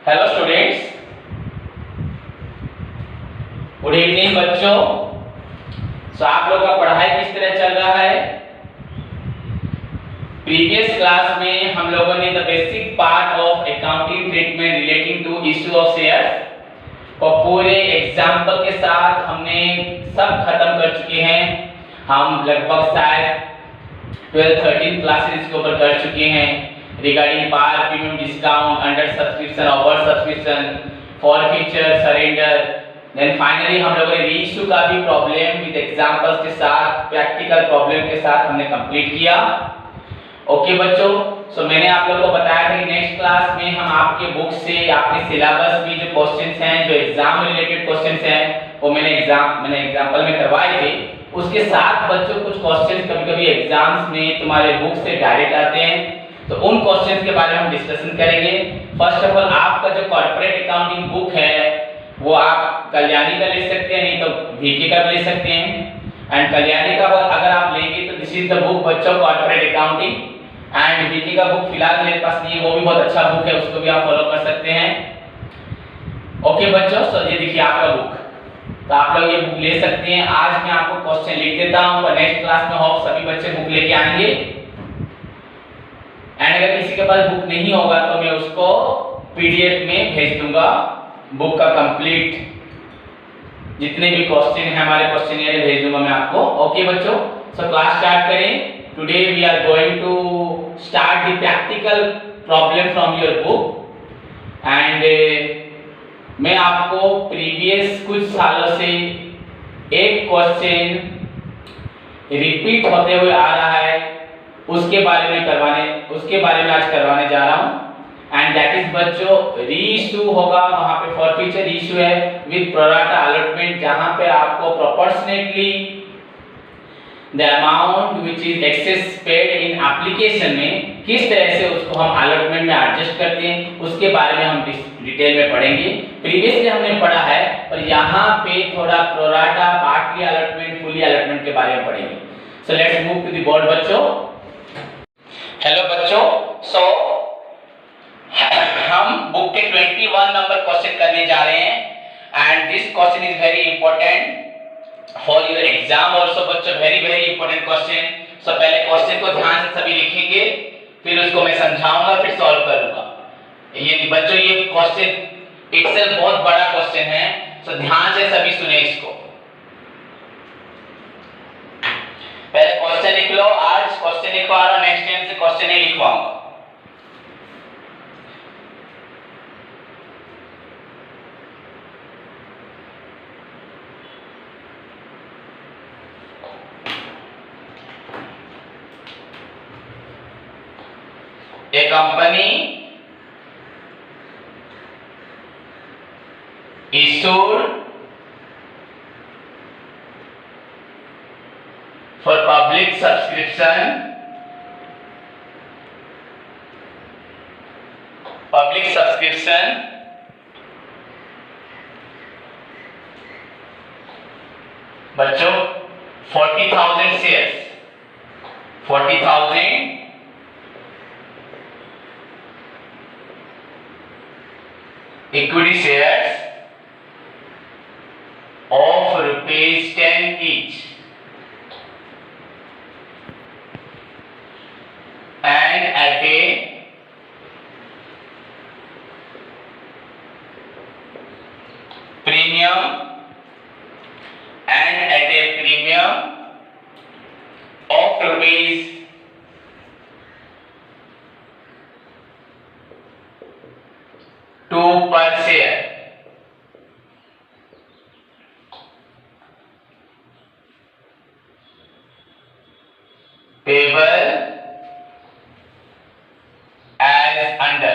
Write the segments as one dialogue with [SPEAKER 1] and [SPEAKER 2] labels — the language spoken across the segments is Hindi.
[SPEAKER 1] हेलो स्टूडेंट्स, गुड इवनिंग बच्चों। आप लोग का पढ़ाई किस तरह चल रहा है? प्रीवियस क्लास में हम लोगों ने the basic part of accounting treatment relating to issue of shares को पूरे एग्जाम्पल के साथ हमने सब खत्म कर चुके हैं। हम लगभग शायद 12-13 क्लासेस के ऊपर कर चुके हैं regarding par premium discount, under subscription, over subscription, forfeiture, surrender. Then finally हम लोगों ने रीइश्यू का भी प्रॉब्लम विद एग्जांपल्स के साथ, प्रैक्टिकल प्रॉब्लम के साथ हमने कंप्लीट किया। ओके बच्चों, सो मैंने आप लोगों को बताया था कि नेक्स्ट क्लास में हम आपके बुक से, आपके सिलेबस में जो क्वेश्चंस हैं, जो एग्जाम रिलेटेड क्वेश्चंस हैं, वो मैंने एग्जांपल में करवाए थे। उसके साथ बच्चों कुछ क्वेश्चंस कभी-कभी एग्जाम्स में तुम्हारे बुक से डायरेक्ट आते हैं, तो उन क्वेश्चंस के बारे में हम डिस्कशन करेंगे। फर्स्ट ऑफ ऑल आपका जो कॉर्पोरेट अकाउंटिंग बुक है वो आप कल्याणी का ले सकते हैं, नहीं तो वीके का भी ले सकते हैं। एंड कल्याणी का अगर आप लेंगे तो दिस इज द बुक बच्चों, कॉर्पोरेट अकाउंटिंग। एंड वीके का बुक फिलहाल मेरे पास नहीं है, वो भी बहुत अच्छा बुक है, उसको भी आप फॉलो कर सकते हैं। ओके बच्चों, तो ये देखिए आपका बुक, तो आप लोग ये बुक ले सकते हैं। आज मैं आपको क्वेश्चन लिख देता हूं, पर नेक्स्ट क्लास में होप सभी बच्चे बुक लेके आएंगे। एंड अगर किसी के पास बुक नहीं होगा तो मैं उसको पीडीएफ में भेज दूंगा, बुक का कंप्लीट जितने भी क्वेश्चन है हमारे क्वेश्चनियर भेज दूंगा मैं आपको। ओके बच्चों, सो क्लास स्टार्ट करें। Today we are going to start the practical problem from your book. And मैं आपको प्रीवियस कुछ सालों से एक क्वेश्चन रिपीट होते हुए आ रहा है, उसके बारे में आज करवाने जा रहा हूं। एंड दैट इज बच्चों रीइश्यू होगा, वहां पे फॉरफीचर इशू है विद प्रोराटा अलॉटमेंट, जहां पे आपको proportionately the amount which is excess paid in application में किस तरह से उसको हम अलॉटमेंट में एडजस्ट करते हैं, उसके बारे में हम डिटेल में पढ़ेंगे। प्रीवियसली हमने पढ़ा है, और यहां पे थोड़ा pro rata, partly allotment, fully allotment के बारे में पढ़ेंगे। So let's move to the board बच्चों। हेलो बच्चों, सो हम बुक के 21 नंबर क्वेश्चन करने जा रहे हैं। And this question is very important for your exam also बच्चों, वेरी इंपॉर्टेंट क्वेश्चन। सो पहले क्वेश्चन को ध्यान से सभी लिखेंगे, फिर उसको मैं समझाऊंगा, फिर सॉल्व करूंगा। ये बच्चों ये क्वेश्चन इटसेल्फ बहुत बड़ा क्वेश्चन है, सो ध्यान से सभी सुने इसको। पहले क्वेश्चन लिख लो, आज क्वेश्चन लिखवा रहा हूं, नेक्स्ट टाइम से क्वेश्चन नहीं लिखवाऊंगा। A company issued for public subscription बच्चों 40,000 shares, 40,000 equity shares of ₹10 each, and at a premium of ₹2 per share, payable as under।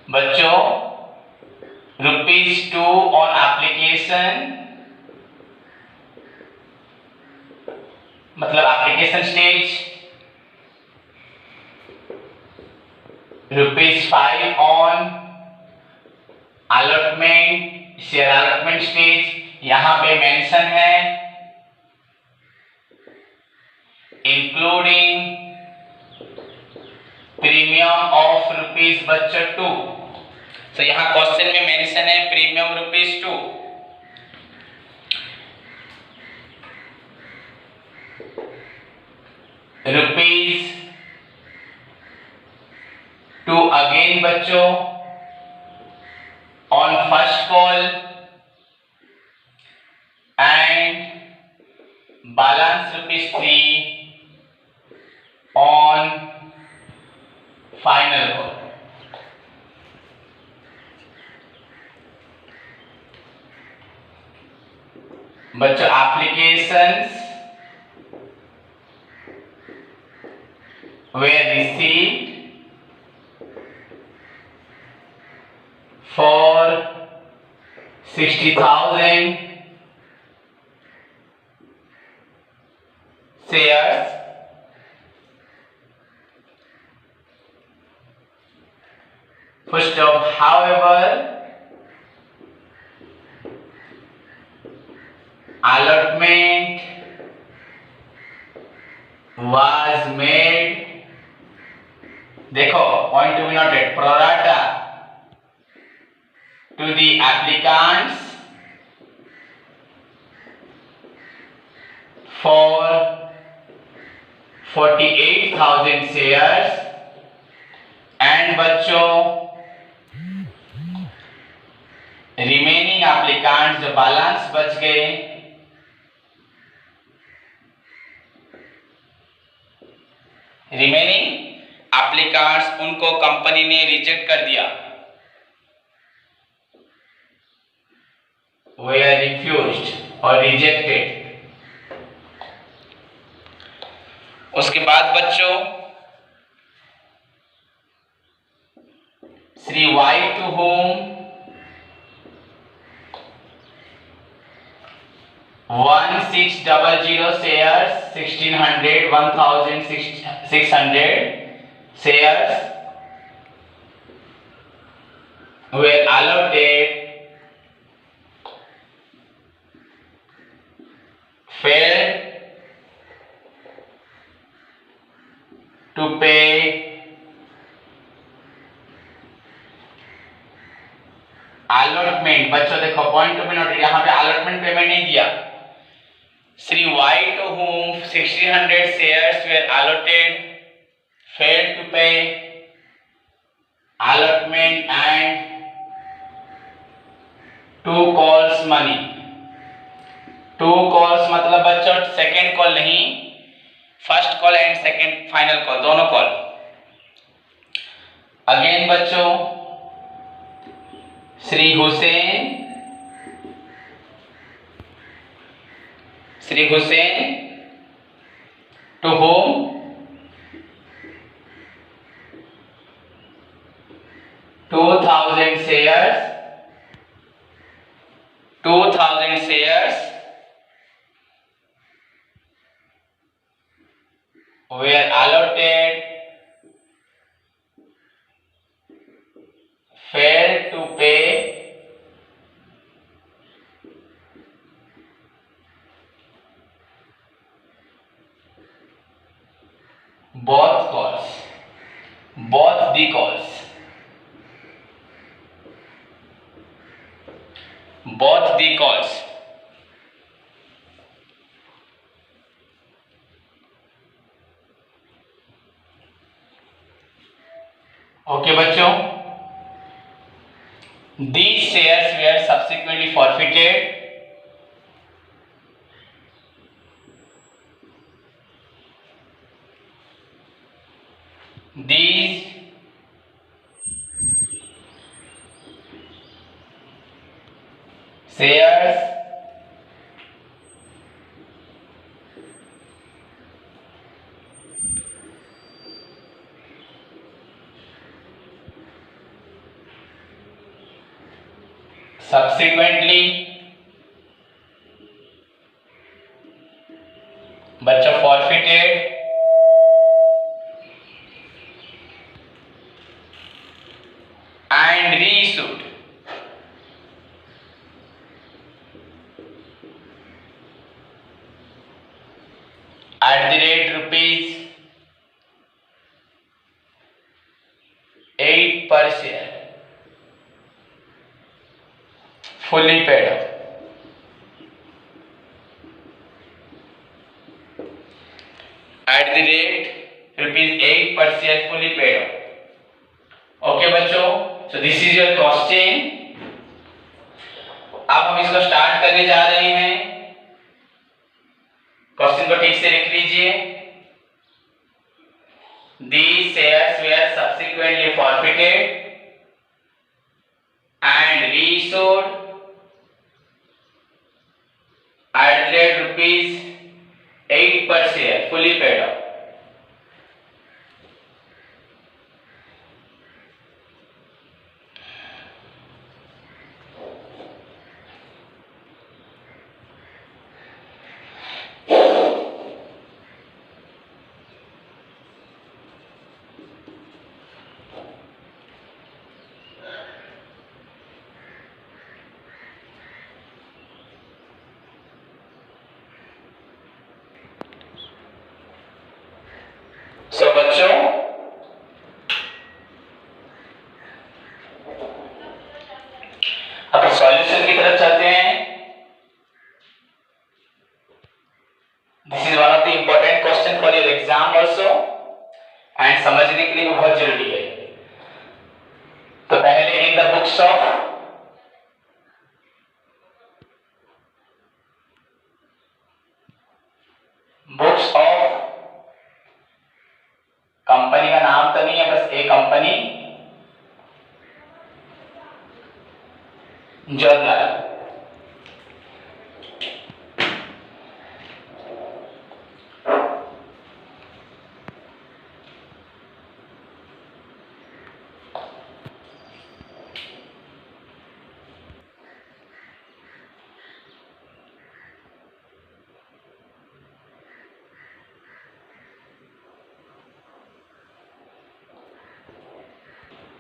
[SPEAKER 1] बच्चों ₹2 on application, मतलब application stage, ₹5 on allotment, share allotment stage. यहां पे मेंशन है इंक्लूडिंग प्रीमियम ऑफ रुपीज बच्चों 2। तो यहाँ क्वेश्चन में मेंशन है प्रीमियम रुपीज 2। रुपीज 2 अगेन बच्चों on first call and balance rupees 3 on final call। बच्चों applications were received for 60,000 shares first of however allotment was made, देखो point to be noted, pro rata to the applicants for 48,000 shares and बच्चों रिमेनिंग एप्लीकेंट्स जो बैलेंस बच गए रिमेनिंग एप्लीकेंट्स उनको कंपनी ने रिजेक्ट कर दिया, were refused और rejected। उसके बाद बच्चों Shri Y to whom 1600 shares 1600 shares were allotted failed to pay allotment। बच्चों देखो पॉइंट टू बी नोटेड, यहाँ पे allotment पेमेंट नहीं दिया। Shri Y to whom 1600 shares were allotted failed to pay allotment and 2 calls money। 2 calls मतलब बच्चों सेकेंड कॉल नहीं, first call and second final call दोनों कॉल। अगेन बच्चों Shri Hussain to whom 2000 shares were allotted failed to pay both the calls okay बच्चों, these shares were subsequently forfeited these shares subsequently बच्चों forfeited and reissued। ₹8 per share fully paid up. ₹8 per share fully paid up. Okay बच्चों, so this is your question. अब हम इसको स्टार्ट करने जा रहे हैं. क्वेश्चन को ठीक से लिख लीजिए. These shares were subsequently forfeited and reissued at ₹8 per share fully paid up. सो बच्चों, अब सॉल्यूशन की तरफ चलते हैं. This is one of the important question for your exam also and समझने के लिए भी बहुत जरूरी है. तो पहले in the books of company का नाम तो नहीं है, बस ए कंपनी जर्नल.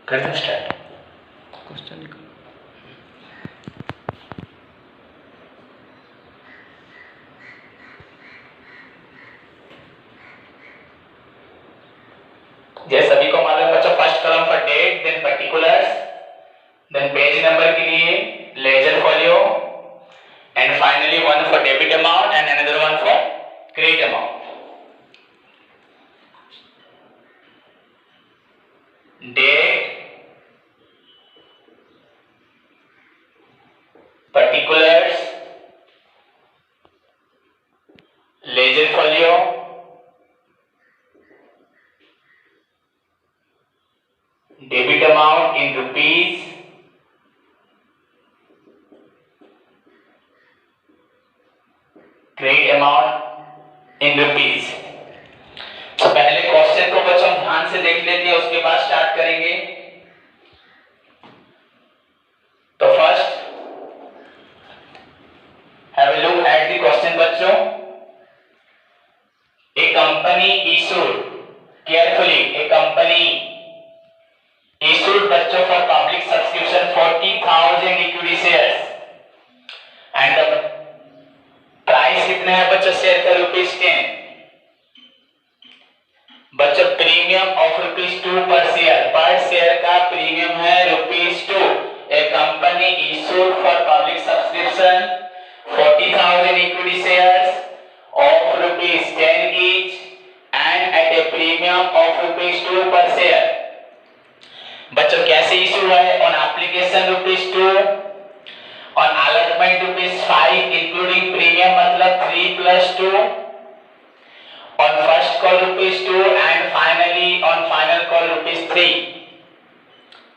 [SPEAKER 1] कर दो स्टार्ट. क्वेश्चन लिखो. जैसे सभी को मालूम बच्चों, first column for date, then particulars, then page number के लिए ledger folio, and finally one for debit amount and another one for credit amount. Date, particulars, ledger folio, debit amount in rupees, credit amount in rupees. तो पहले क्वेश्चन को बच्चों ध्यान से देख लेते हैं, उसके बाद स्टार्ट करेंगे. तो first have a look at the question बच्चों. A company issued, carefully, a company issued बच्चों for public subscription 40,000 equity shares and the price कितना है बच्चों शेयर का ₹10. बच्चों प्रीमियम ऑफ ₹2 पर शेयर का प्रीमियम है ₹2. A company issued for public subscription 40,000 equity shares of ₹10 each and at a premium of ₹2 per share. बच्चों कैसे इशू है? On application ₹2, on allotment ₹5 including premium मतलब 3 + 2, on first call ₹2 and finally on final call ₹3.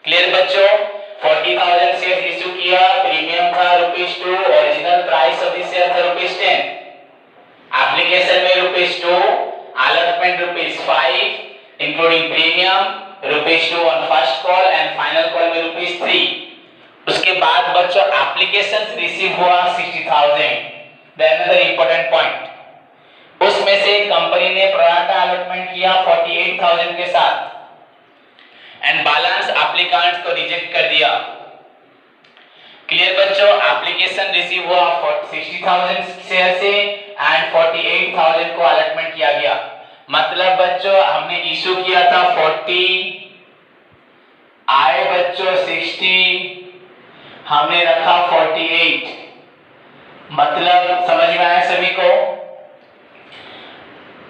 [SPEAKER 1] Clear बच्चों? 40,000 शेयर इशू किया, प्रीमियम था ₹2, original price of the share था ₹10. एप्लीकेशन में ₹2, allotment ₹5 including premium ₹2 on first call and final call में ₹3. उसके बाद बच्चों एप्लीकेशन रिसीव हुआ 60,000. देन अनदर इंपॉर्टेंट पॉइंट, उसमें से कंपनी ने प्रोराटा अलॉटमेंट किया 48,000 के साथ एंड बैलेंस एप्लीकेंट्स को रिजेक्ट कर दिया. क्लियर बच्चों? एप्लीकेशन रिसीव हुआ 60,000 शेयर से एंड एंड 48,000 को अलॉटमेंट किया गया। मतलब बच्चों हमने इशू किया था 40, आए बच्चों 60, हमने रखा 48। मतलब समझ में आया सभी को?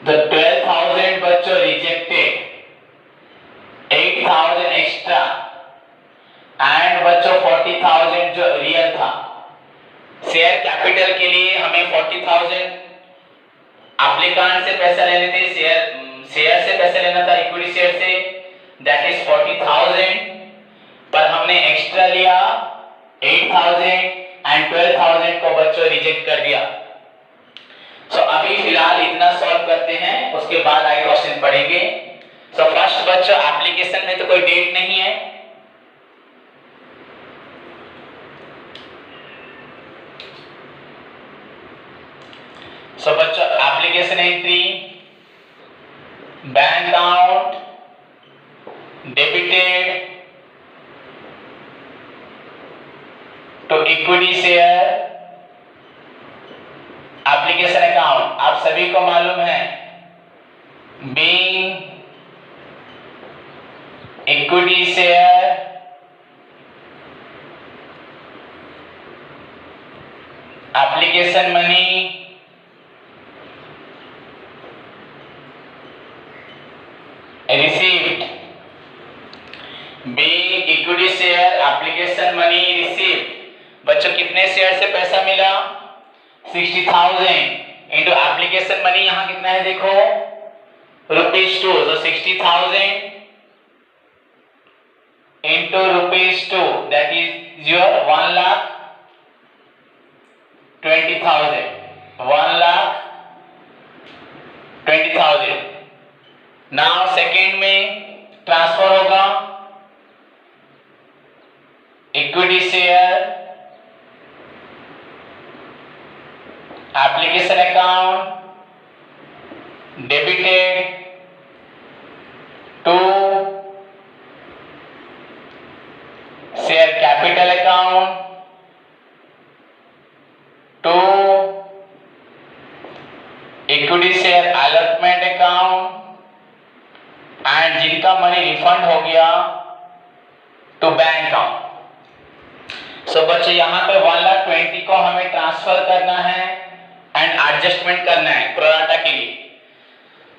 [SPEAKER 1] The 12,000 बच्चों रिजेक्टेड, 8,000 एक्स्ट्रा एंड बच्चों 40,000 जो रियल था। शेयर कैपिटल के लिए हमें 40,000 एप्लीकेंट से पैसा लेने थे, शेयर से पैसा लेना था, इक्विटी शेयर से, दैट इज 40,000, पर हमने एक्स्ट्रा लिया 8,000 एंड 12,000 को बच्चों रिजेक्ट कर दिया। सो अभी फिलहाल इतना सॉल्व करते हैं, उसके बाद आगे क्वेश्चन पढ़ेंगे। सो फर्स्ट बच्चों एप्लीकेशन में तो कोई डेट नहीं है, सो बच्चों application entry, bank account debited to equity share application account. आप सभी को मालूम है being equity share application money received, being equity share application money received। बच्चों कितने शेयर से पैसा मिला? 60,000 इंटू एप्लीकेशन मनी यहाँ कितना है देखो, ₹2। तो 60,000 into ₹2, that is your 1,20,000, 1,20,000। Now second में ट्रांसफर होगा equity share application account debited to share capital account to equity share allotment account and जिनका मनी रिफंड हो गया तो बैंक अकाउंट। सो बच्चों यहाँ पे 1,20,000 को हमें ट्रांसफर करना है एंड एडजस्टमेंट करना है प्रोराटा के लिए।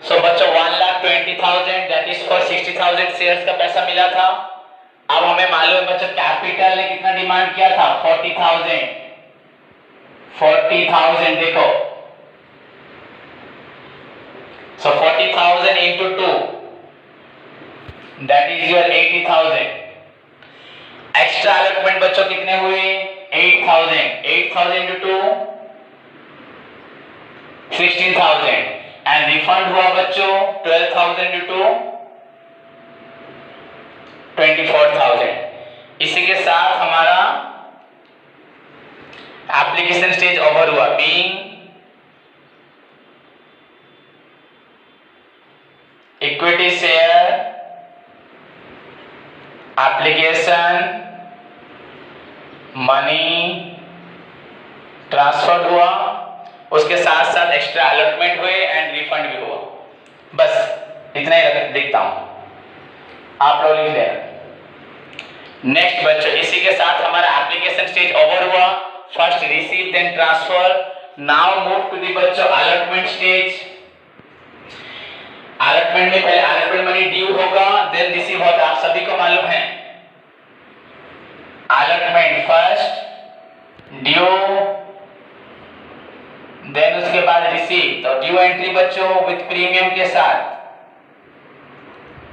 [SPEAKER 1] सो बच्चों 1,20,000 दैट इज फॉर 60,000 शेयर्स का पैसा मिला था। अब हमें मालूम है बच्चों कैपिटल ने कितना डिमांड किया था, 40,000 देखो। सो 40,000 into 2 that is your 80,000। Extra allotment बच्चों कितने हुए, 8,000 इंटू 2 16,000 एंड रिफंड हुआ बच्चों 12,000 इंटू 2 24,000। इसी के साथ हमारा एप्लीकेशन स्टेज ओवर हुआ। Being equity share application money transfer हुआ, उसके साथ साथ एक्स्ट्रा अलॉटमेंट हुए एंड रिफंड भी हुआ। बस इतना ही देखता हूं, आप लोग लिख लेना। नेक्स्ट बच्चों इसी के साथ हमारा एप्लीकेशन स्टेज ओवर हुआ। First receive then transfer, now move to the बच्चों अलॉटमेंट स्टेज। अलॉटमेंट में पहले अलॉटमेंट मनी ड्यू होगा देन रिसीव होगा, आप सभी को मालूम है। अलॉटमेंट फर्स्ट ड्यू देन उसके बाद रिसीव। तो ड्यू एंट्री बच्चों विद प्रीमियम के साथ,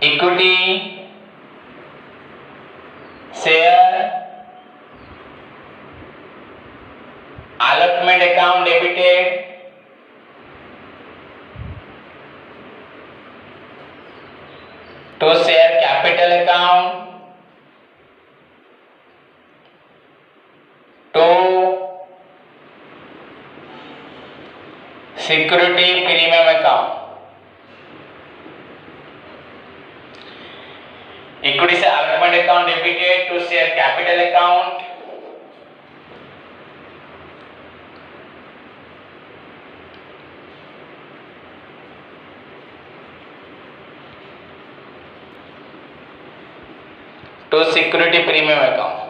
[SPEAKER 1] equity share allotment account debited to share capital account to security premium account। इक्विटी से allotment account debited to share capital account to security premium account.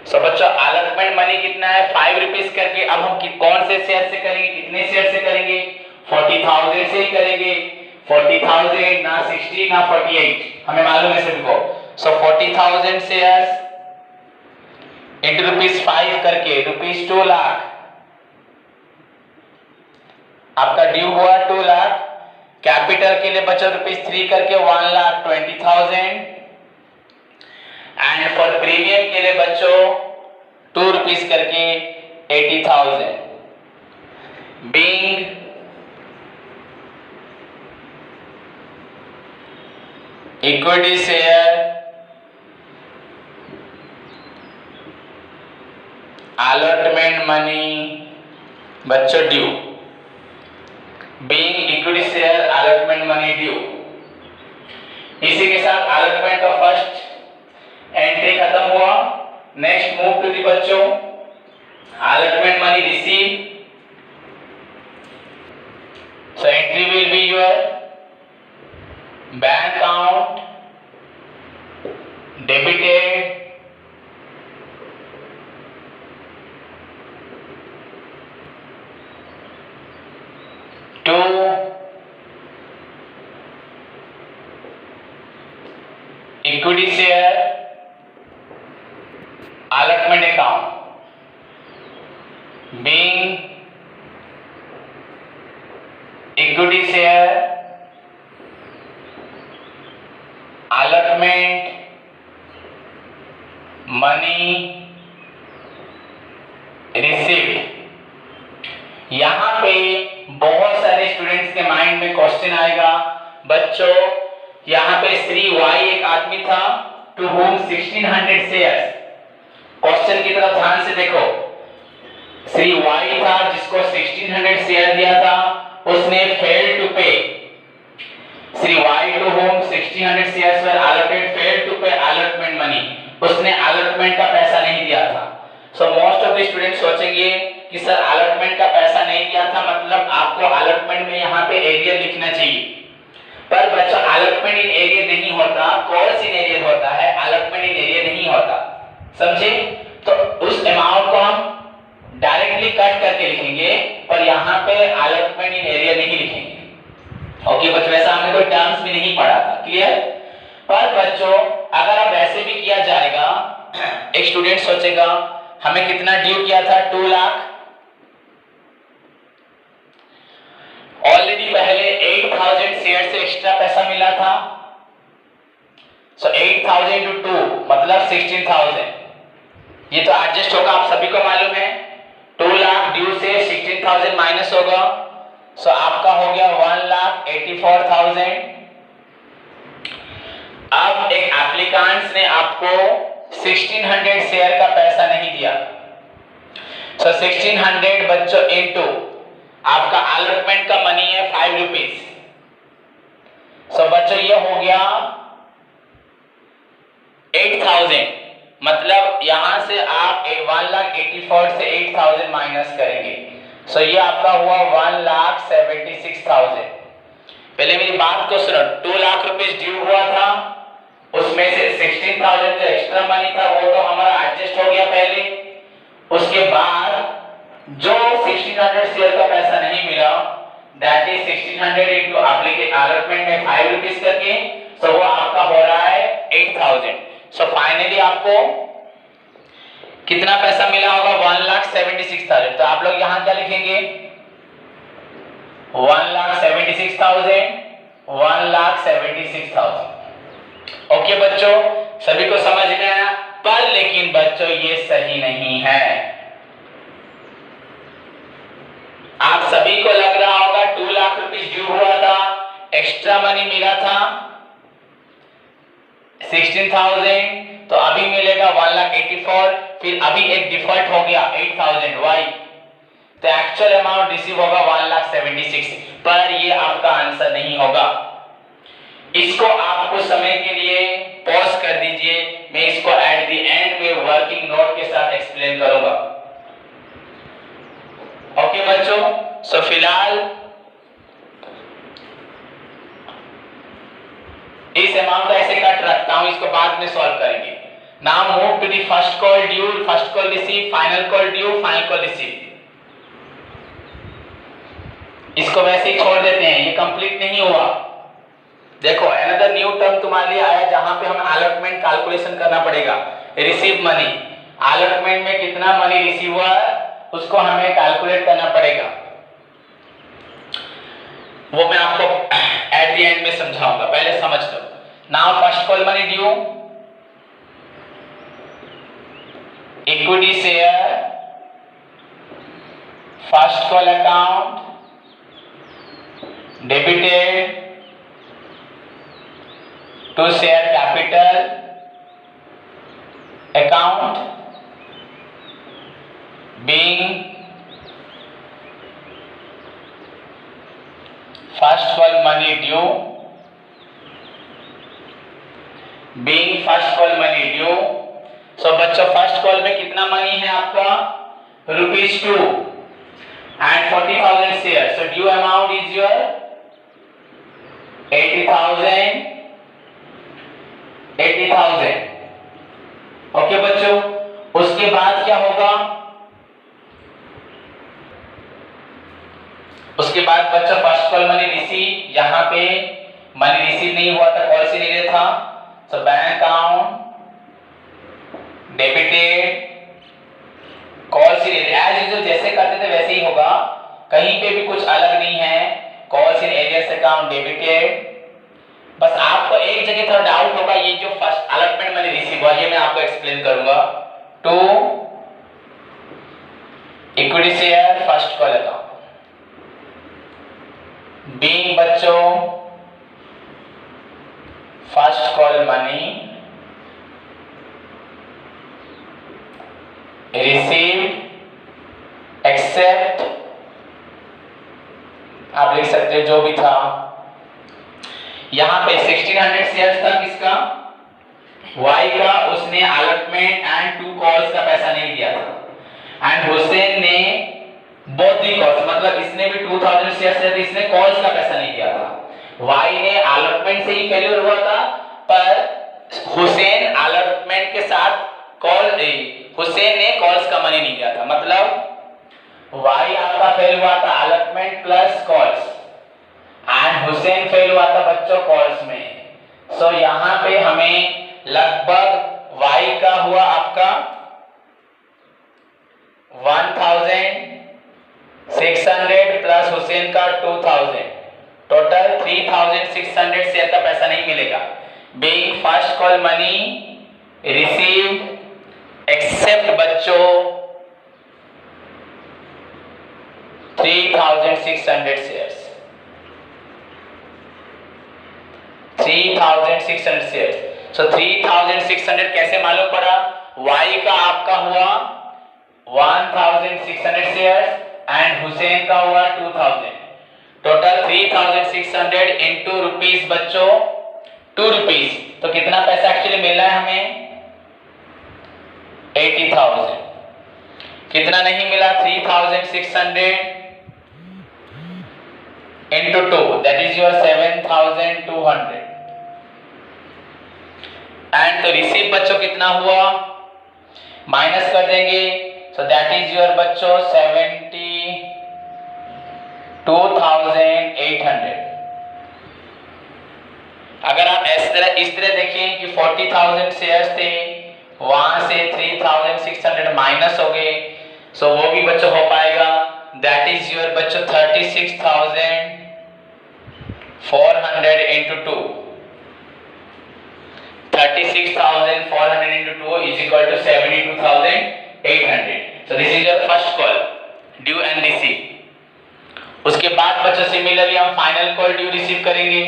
[SPEAKER 1] So बच्चों अलॉटमेंट मनी कितना है 5 रुपीज करके। अब हम कौन से शेयर से करेंगे, कितने शेयर से करेंगे, 40,000 से ही करेंगे। 40,000 ना 60 ना 48 हमें मालूम है सभी को। सो 40,000 शेयर्स इंटू ₹5 करके ₹2 लाख आपका ड्यू हुआ 2 लाख। कैपिटल के लिए बचा ₹3 करके 1,20,000 एंड फॉर प्रीमियम के लिए बच्चों 2 रुपीज करके 80,000 being equity share allotment money बच्चों due, being equity share allotment money due. इसी के साथ अलॉटमेंट का फर्स्ट एंट्री खत्म हुआ। नेक्स्ट मूव टू दी बच्चों allotment money received. So entry will be your bank account debited to equity share allotment account being equity share allotment money received। यहां पे बहुत सारे स्टूडेंट्स के माइंड में क्वेश्चन आएगा बच्चों, यहां पे श्री वाई एक आदमी था टू होम 1600 शेयर्स। क्वेश्चन की तरफ ध्यान से देखो, श्री वाई था जिसको 1600 शेयर दिया था, उसने fail to pay. Shri Y to whom 1600 shares were allotted failed to pay allotment money, उसने allotment का पैसा नहीं दिया था। So most of the student सोचेंगे कि सर allotment का पैसा नहीं दिया था मतलब आपको allotment में यहाँ पे एरिया लिखना चाहिए, पर बच्चा allotment इन एरिया नहीं होता, कोर्स इन एरिया होता है, allotment इन एरिया नहीं होता, समझे? तो उस अमाउंट को हम डायरेक्टली कट करके लिखेंगे पर यहाँ पे allotment इन एरिया नहीं लिखेंगे। ओके बच्चों, वैसा हमने कोई टर्म्स भी नहीं पढ़ा था, क्लियर? पर बच्चों अगर अब वैसे भी किया जाएगा, एक स्टूडेंट सोचेगा हमें कितना ड्यू किया था 2 लाख, ऑलरेडी पहले 8,000 शेयर से एक्स्ट्रा पैसा मिला था। सो 8,000 टू 2 मतलब 16,000, ये तो एडजस्ट होगा, आप सभी को मालूम है। 2 लाख ड्यू से 16,000 माइनस होगा, सो आपका हो गया 1,84,000। अब एक एप्लीकेंट्स ने आपको 1600 शेयर का पैसा नहीं दिया, सो 1600 बच्चों इनटू आपका अलॉटमेंट का मनी है 5 रुपीज। सो बच्चों ये हो गया 8,000, मतलब यहां से आप 1,84,000 से 8,000 माइनस करेंगे, सो ये आपका हुआ 1,76,000। पहले मेरी बात को सुनो, 2 लाख रुपीस ड्यू हुआ था, उसमें से 16,000 जो एक्स्ट्रा मनी था वो तो हमारा एडजस्ट हो गया पहले। उसके बाद जो 1600 शेयर का पैसा नहीं मिला, that is 1600 into application allotment में 5 रुपीस करके, सो वो आपका हो रहा है 8,000। सो फाइनली आपको कितना पैसा मिला होगा 1,76,000। तो आप लोग यहां क्या लिखेंगे 1,76,000, 1,76,000। ओके बच्चों, सभी को समझ में आया? पर लेकिन बच्चों ये सही नहीं है। आप सभी को लग रहा होगा 2 लाख रुपीस ड्यू हुआ था, एक्स्ट्रा मनी मिला था 16,000, तो अभी मिलेगा 1,84,000, फिर अभी एक डिफॉल्ट हो गया 8,000 वाई, तो एक्चुअल अमाउंट रिसीव होगा 1,76,000, पर ये आपका आंसर नहीं होगा। इसको आप कुछ समय के लिए पॉज कर दीजिए, मैं इसको एट द एंड में वर्किंग नोट के साथ एक्सप्लेन करूंगा। ओके बच्चों, सो फिलहाल हूं, इसको बाद में सॉल्व करेंगे। Now move to the first call due, first call receive, final call due, final call receive. इसको वैसे ही छोड़ देते हैं, ये कंप्लीट नहीं हुआ। देखो अनदर न्यू टर्म तुम्हारे लिए आया जहां पे हमें अलॉटमेंट कैलकुलेशन करना पड़ेगा। रिसीव मनी, अलॉटमेंट में कितना मनी रिसीव हुआ उसको हमें कैलकुलेट करना पड़ेगा, वो मैं आपको एट द एंड में समझाऊंगा, पहले समझ लो। Now first call money due, equity share, first call account, debited to share capital account being first call money due, being first call money due। so बच्चों फर्स्ट कॉल में कितना मनी है आपका ₹2 and 40,000 shares, so due amount is your 80,000। Okay बच्चों, उसके बाद क्या होगा, उसके बाद बच्चों फर्स्ट कॉल मनी रिसीव, यहां पे मनी रिसीव नहीं हुआ था, कॉल से नहीं था, so bank account debited, call से एज यूजुअल जैसे करते थे वैसे ही होगा, कहीं पे भी कुछ अलग नहीं है। Call in areas account debited, बस आपको एक जगह थोड़ा डाउट होगा, ये जो फर्स्ट अलॉटमेंट मैंने रिसीव हुआ ये मैं आपको एक्सप्लेन करूंगा। To equity share first call account, being बच्चों first call money received accept, आप लिख सकते हो जो भी था, यहां पे 1600 शेयर्स था किसका, वाई का, उसने अलॉटमेंट एंड 2 कॉल्स का पैसा नहीं दिया था, एंड हुसैन ने बोथ दी कॉल्स, मतलब इसने भी 2000 शेयर्स थे, इसने कॉल्स का पैसा नहीं दिया था। वाई ने अलॉटमेंट से ही फेल्यूर हुआ था, पर हुसैन अलॉटमेंट के साथ हुसैन ने कॉल्स का मनी नहीं दिया था, मतलब वाई आपका फेल हुआ था allotment plus calls, and Hussain fail हुआ था बच्चों कॉल्स में। सो यहां पे हमें लगभग वाई का हुआ आपका 1600 प्लस हुसैन का 2000, टोटल 3600 शेयर का पैसा नहीं मिलेगा। Being first call money received accept बच्चों 3600 शेयर्स, 3600 शेयर्स। सो 3600 कैसे मालूम पड़ा, वाई का आपका हुआ 1600 शेयर्स एंड हुसैन का हुआ 2000, टोटल 3600 इनटू रुपीस बच्चों 2 रुपीस, तो कितना पैसा एक्चुअली मिला है हमें 80,000, कितना नहीं मिला 3600 into 2, that is your 7,200, and तो रिसीव बच्चों कितना हुआ, माइनस कर देंगे, so that is your बच्चों 72,800। अगर आप इस तरह देखें कि 40,000 शेयर्स थे, वहां से 3600 माइनस हो गए, सो वो भी बच्चों हो पाएगा, that is your बच्चों 36,400 into 2, 36,400 into 2 is equal to 72,800। so this is your first call due and receive। उसके बाद बच्चों सिमिलरली हम फाइनल कॉल ड्यू रिसीव करेंगे।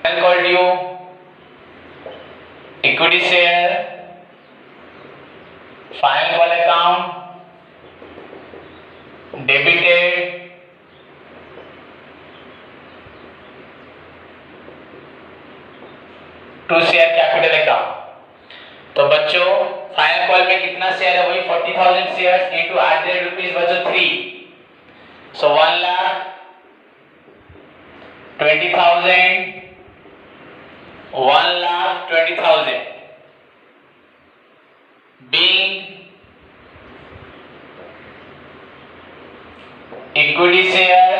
[SPEAKER 1] Final call due equity share, final call account debited, to share capital account. तो बच्चों फाइनल कॉल में कितना शेयर है, वही 40,000 शेयर्स इनटू ₹8 बच्चों 3, so 1,00,000 20,000, 1,20,000 being equity share,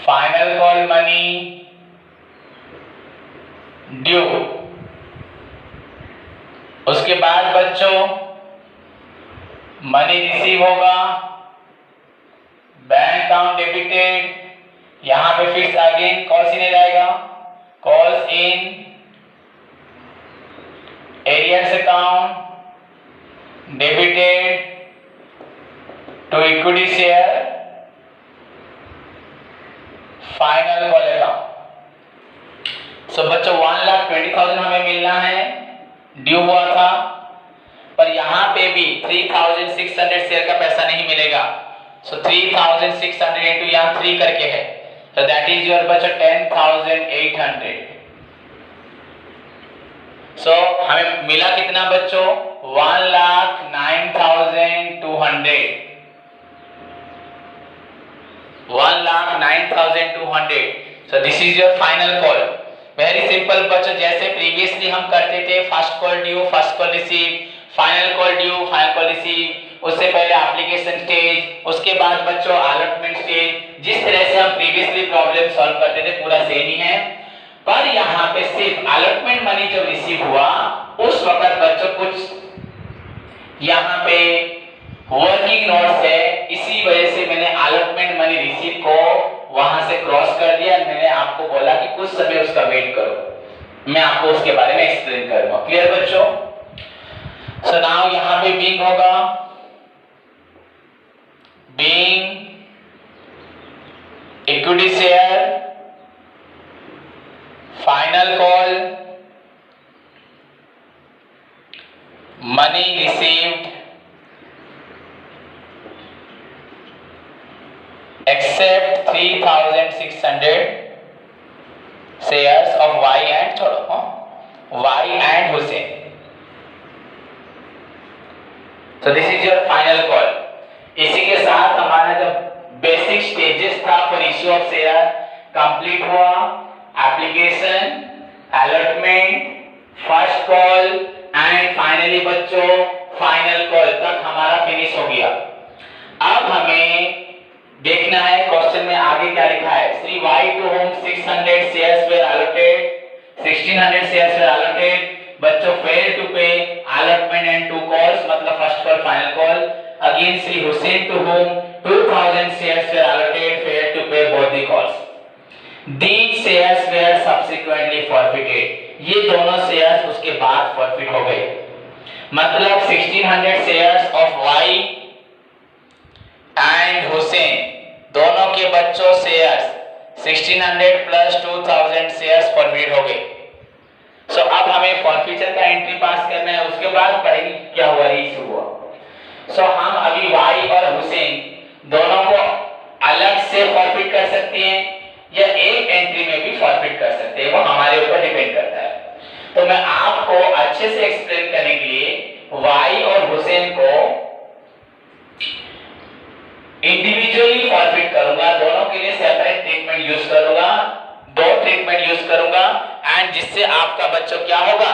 [SPEAKER 1] final call money due. उसके बाद बच्चों मनी रिसीव होगा, बैंक अकाउंट डेबिटेड, यहां पे फिर अगेन कॉल्स इन आएगा, calls in arrears account debited to equity share, final call account. So बच्चों 1,20,000 हमें मिलना है, ड्यू हुआ था, पर यहां पे भी 3,600 शेयर का पैसा नहीं मिलेगा। सो 3,600 इंटू यहाँ 3 करके है, so that is your बच्चों 10,800। so हमें मिला कितना बच्चों 1,09,200, 1,09,200। so this is your final call। Very simple बच्चों, जैसे प्रीवियसली हम करते थे first call due, first call receive, final call due, final call receive, उससे पहले एप्लीकेशन स्टेज, उसके बाद बच्चों अलॉटमेंट स्टेज, जिस तरह से हम प्रीवियसली प्रॉब्लम सॉल्व करते थे पूरा सेम ही है। पर यहाँ पे सिर्फ अलॉटमेंट मनी जब रिसीव हुआ उस वक्त बच्चों कुछ यहाँ पे वर्किंग नोट्स है, इसी वजह से मैंने अलॉटमेंट मनी रिसीव को वहां से क्रॉस कर दिया। मैंने आपको बोला कि कुछ समय उसका वेट करो, मैं आपको उसके बारे में एक्सप्लेन करूंगा। क्लियर बच्चों? सो नाउ यहां पे बीइंग होगा, being equity share, final call, money received except 3,600 shares of Y and Y and Hussein। so this is your final call। इसी के साथ हमारा जो बेसिक स्टेजेस था for issue of share complete हुआ। Application, allotment, first call and finally बच्चों फाइनल कॉल तक हमारा फिनिश हो गया। अब हमें देखना है क्वेश्चन में आगे क्या लिखा है। Shri Y to whom 600 shares were allotted, 1600 shares were allotted, बच्चों fail to pay allotment and 2 calls, मतलब first call final call. Again Shri Hussain to whom 2000 shares were allotted, fail to pay both the calls. These shares were subsequently forfeited, ये दोनों शेयर्स उसके बाद फॉरफिट हो गए। मतलब 1600 shares of Y and Hussain दोनों के बच्चों शेयर्स 1600 प्लस 2000 शेयर्स फॉरफिट हो गए। सो अब हमें फॉरफिचर का एंट्री पास करना है, उसके बाद पढ़ेंगे क्या हुआ, इशू हुआ। सो हम अभी वाई और हुसैन दोनों को अलग से फॉरफिट कर सकते हैं या एक एंट्री में भी फॉरफिट कर सकते हैं, वो हमारे ऊपर डिपेंड करता है। तो मैं आपको अच्छे से एक्सप्लेन करने के लिए वाई और हुसैन को इंडिविजुअली फॉरफिट करूंगा, दोनों के लिए सेपरेट ट्रीटमेंट यूज करूंगा, 2 ट्रीटमेंट यूज करूंगा एंड जिससे आपका बच्चों क्या होगा,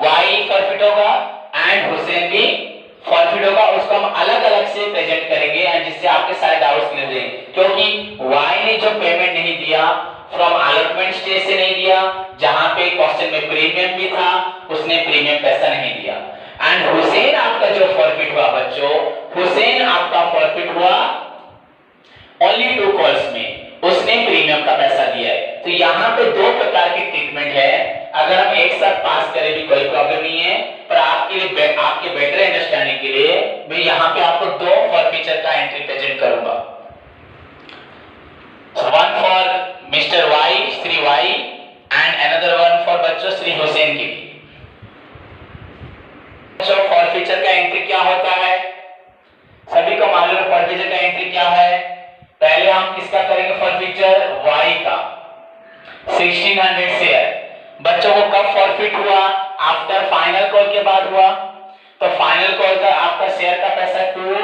[SPEAKER 1] वाई फॉरफिट होगा एंड हुसैन भी फॉरफिट होगा। उसको हम अलग अलग से प्रेजेंट करेंगे एंड जिससे आपके सारे डाउट्स क्लियर हो जाएंगे। क्योंकि वाई ने जो पेमेंट नहीं दिया फ्रॉम अलॉटमेंट स्टेज से नहीं दिया, जहां पे क्वेश्चन में प्रीमियम भी था, उसने प्रीमियम पैसा नहीं दिया। एंड हुसैन आपका जो फॉरफिट हुआ बच्चों, हुसैन आपका फॉरफिट हुआ ओनली 2 कॉल्स में, उसने प्रीमियम का पैसा दिया है। तो यहाँ पे 2 प्रकार की ट्रीटमेंट है, अगर हम एक साथ पास करें भी कोई प्रॉब्लम नहीं है, पर आपके लिए आपके बेटर अंडरस्टैंडिंग के लिए मैं यहाँ पे आपको 2 फॉरफिचर का एंट्री प्रेजेंट करूंगा। One for mister Y, Shri Y and another one for बच्चों श्री हुसैन के लिए। फॉरफिचर का एंट्री क्या होता है, सभी को मालूम है फॉरफिचर का एंट्री क्या है। पहले हम किसका करेंगे फॉरफिचर, वाई का 1600 शेयर। बच्चों को कब फॉरफिट हुआ, आफ्टर फाइनल कॉल के बाद हुआ। तो फाइनल कॉल का आपका शेयर का पैसा 2,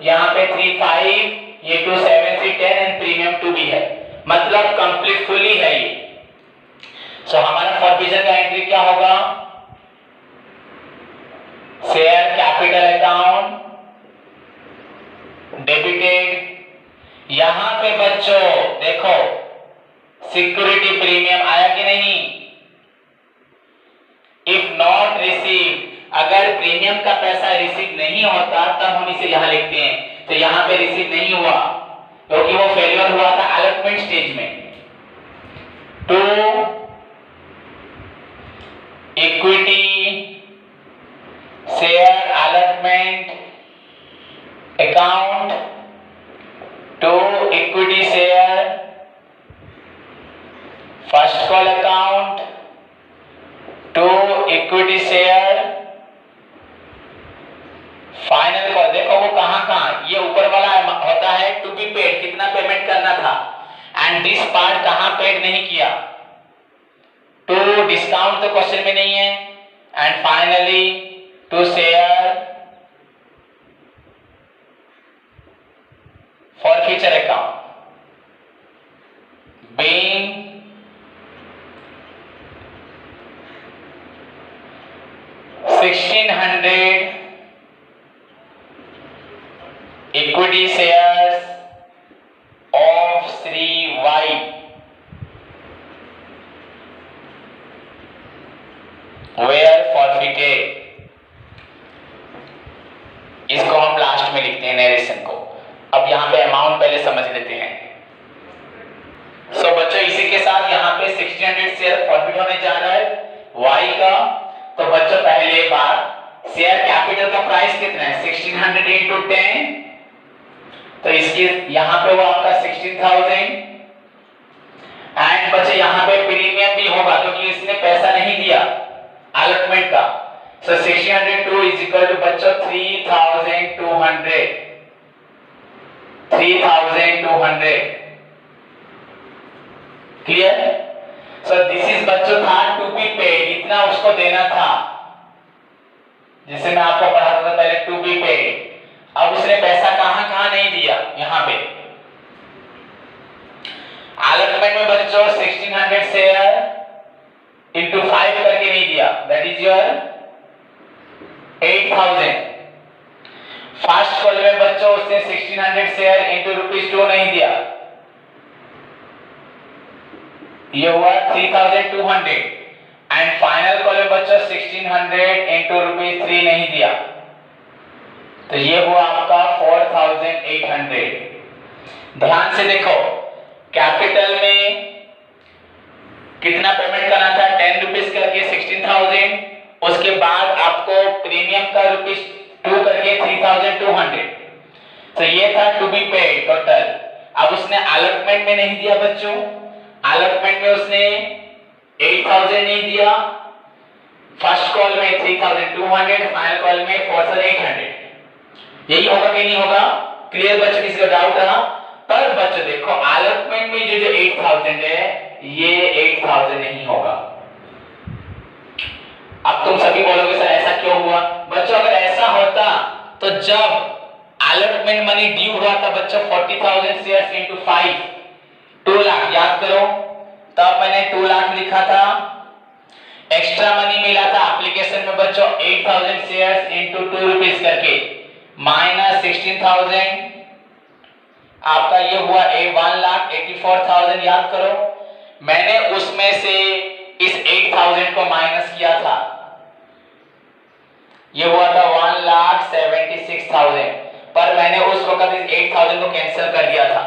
[SPEAKER 1] यहाँ पे 35, ये 2 7 3 10 एंड प्रीमियम 2 भी है। मतलब कंप्लीट फुली है ये। सो हमारा फॉरफिचर का एंट्री क्या होगा, शेयर कैपिटल अकाउंट डेबिटेड। यहां पे बच्चों देखो सिक्योरिटी प्रीमियम आया कि नहीं, इफ नॉट रिसीव, अगर प्रीमियम का पैसा रिसीव नहीं होता तब हम इसे यहां लिखते हैं। तो यहां पे रिसीव नहीं हुआ क्योंकि वो फेलियर हुआ था अलॉटमेंट स्टेज में। To equity share allotment account, to equity share first call account, to equity share final call. देखो वो कहां ये ऊपर वाला होता है टू बी पेड, कितना पेमेंट करना था, एंड दिस पार्ट कहां पेड नहीं किया, टू डिस्काउंट तो क्वेश्चन में नहीं है, and finally to share forfeiture account being $1,600 equity shares of Sri Y were forfeited। इसको हम लास्ट में लिखते हैं नरेशन को। अब यहाँ पे अमाउंट पहले समझ लेते हैं। सो बच्चों इसी के साथ यहाँ पे 1600 शेयर फॉरफिट होने जा रहा है Y का। तो बच्चों पहले बार शेयर कैपिटल का प्राइस कितना है, 1600 into 10, तो इसकी यहाँ पे वो आपका 16,000, एंड बच्चे यहाँ पे प्रीमियम भी होगा क्योंकि इसने पैसा नहीं दिया अलॉटमेंट का। सो 1602 इज इक्वल टू बच्चों 3,200, 3,200। क्लियर? सो दिस इज बच्चों था टू बी पेड, इतना उसको देना था, जिसे मैं आपको पढ़ाता था पहले, टू बी पेड। अब उसने पैसा कहां कहां नहीं दिया, यहां पे अलॉटमेंट में बच्चों 1600 शेयर इनटू 5 करके नहीं दिया, that is your 8,000। First call में बच्चों उसने 1600 शेयर इनटू ₹2 नहीं दिया, ये हुआ 3,200, एंड फाइनल कॉल में बच्चों 1600 इनटू ₹3 नहीं दिया, तो ये हुआ आपका 4,800। ध्यान से देखो कैपिटल में कितना पेमेंट करना था, 10 रुपीस करके 16,000, उसके बाद आपको प्रीमियम का ₹2 करके 3,200। तो ये था टू बी पेड टोटल। अब उसने अलॉटमेंट में नहीं दिया बच्चों, अलॉटमेंट में उसने 8,000 नहीं दिया, फर्स्ट कॉल में 3,200, फाइनल कॉल में 4,800। यही होगा कि नहीं होगा? क्लियर बच्चों, किसी का डाउट रहा? पर बच्चों देखो अलॉटमेंट में जो 8,000 है ये 8,000 नहीं होगा। अब तुम सभी बोलोगे सर ऐसा क्यों हुआ? बच्चों अगर ऐसा होता तो जब अलॉटमेंट मनी ड्यू हुआ था बच्चों 40,000 शेयर्स इनटू 5, 2 लाख, याद करो, तब मैंने 2 लाख लिखा था। एक्स्ट्रा मनी मिला था एप्लीकेशन में बच्चों 8,000 शेयर्स इनटू 2 रुपीस करके, माइनस 16,000, आपका ये हुआ 1,84,000। याद करो मैंने उसमें से इस 8,000 को माइनस किया था, ये हुआ था 1,76,000, पर मैंने उस वक्त इस 8,000 को कैंसिल कर दिया था,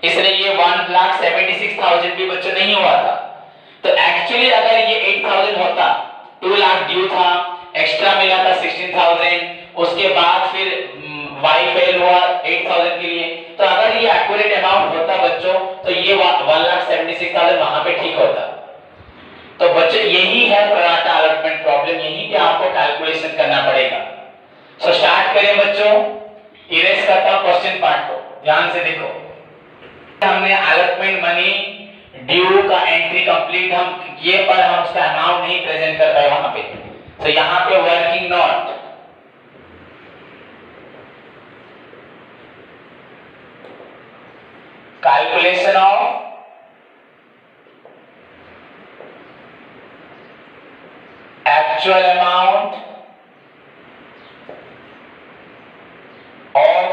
[SPEAKER 1] इसलिए ये 1,76,000 भी बच्चों नहीं हुआ था। तो एक्चुअली अगर ये 8,000 होता, 2 लाख ड्यू था, एक्स्ट्रा मिला था 16,000, उसके बाद फिर वाई फेल हुआ 8,000 के लिए, तो अगर ये एक्यूरेट अमाउंट होता बच्चों तो ये 1,76,000 वहां पे ठीक होता। तो बच्चों यही है प्रोराटा अलॉटमेंट प्रॉब्लम, यही पे आपको कैलकुलेशन करना पड़ेगा। सो स्टार्ट करें बच्चों, इरेज करता हूं क्वेश्चन पार्ट को, ध्यान से देखो। हमने अलॉटमेंट मनी ड्यू का एंट्री कंप्लीट हम किए, पर हम उसका अमाउंट नहीं प्रेजेंट कर पाए वहां पे। तो यहां पे working note, calculation of actual amount of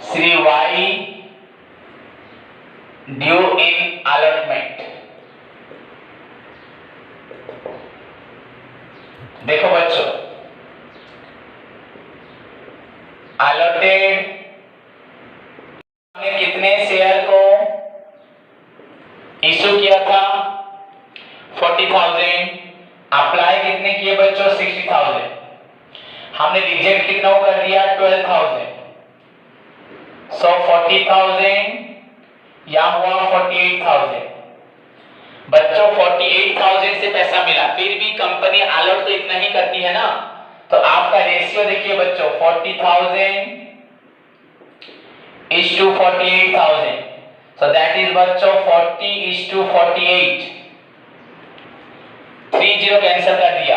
[SPEAKER 1] Shri Y due in allotment. देखो बच्चों, allotted हमने कितने शेयर को इशू किया था? 40,000। अप्लाई कितने किए बच्चों? 60,000। हमने रिजेक्ट कितना कर दिया? 12,000। सो 40,000 या हुआ 48,000। बच्चों 48,000 से पैसा मिला, फिर भी कंपनी अलॉट तो इतना ही करती है ना, तो आपका रेशियो देखिए बच्चों, 40,000 is to 48,000, so that is बच्चों 40 is to 48। 30 कैंसिल कर दिया।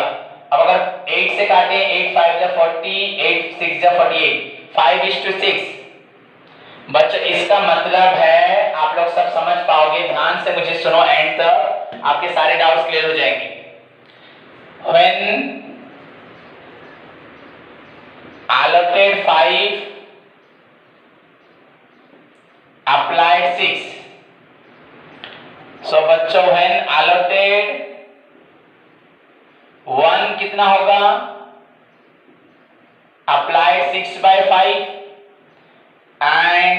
[SPEAKER 1] अब अगर 8 से काटें, 8 5 जा 40, 8 6 जा 48, 5 is to 6। बच्चों इसका मतलब है, आप लोग सब समझ पाओगे, ध्यान से मुझे सुनो एंड तक, आपके सारे डाउट्स क्लियर हो जाएंगे। When allotted 5, applied 6, so बच्चों when allotted 1 कितना होगा? applied 6/5, and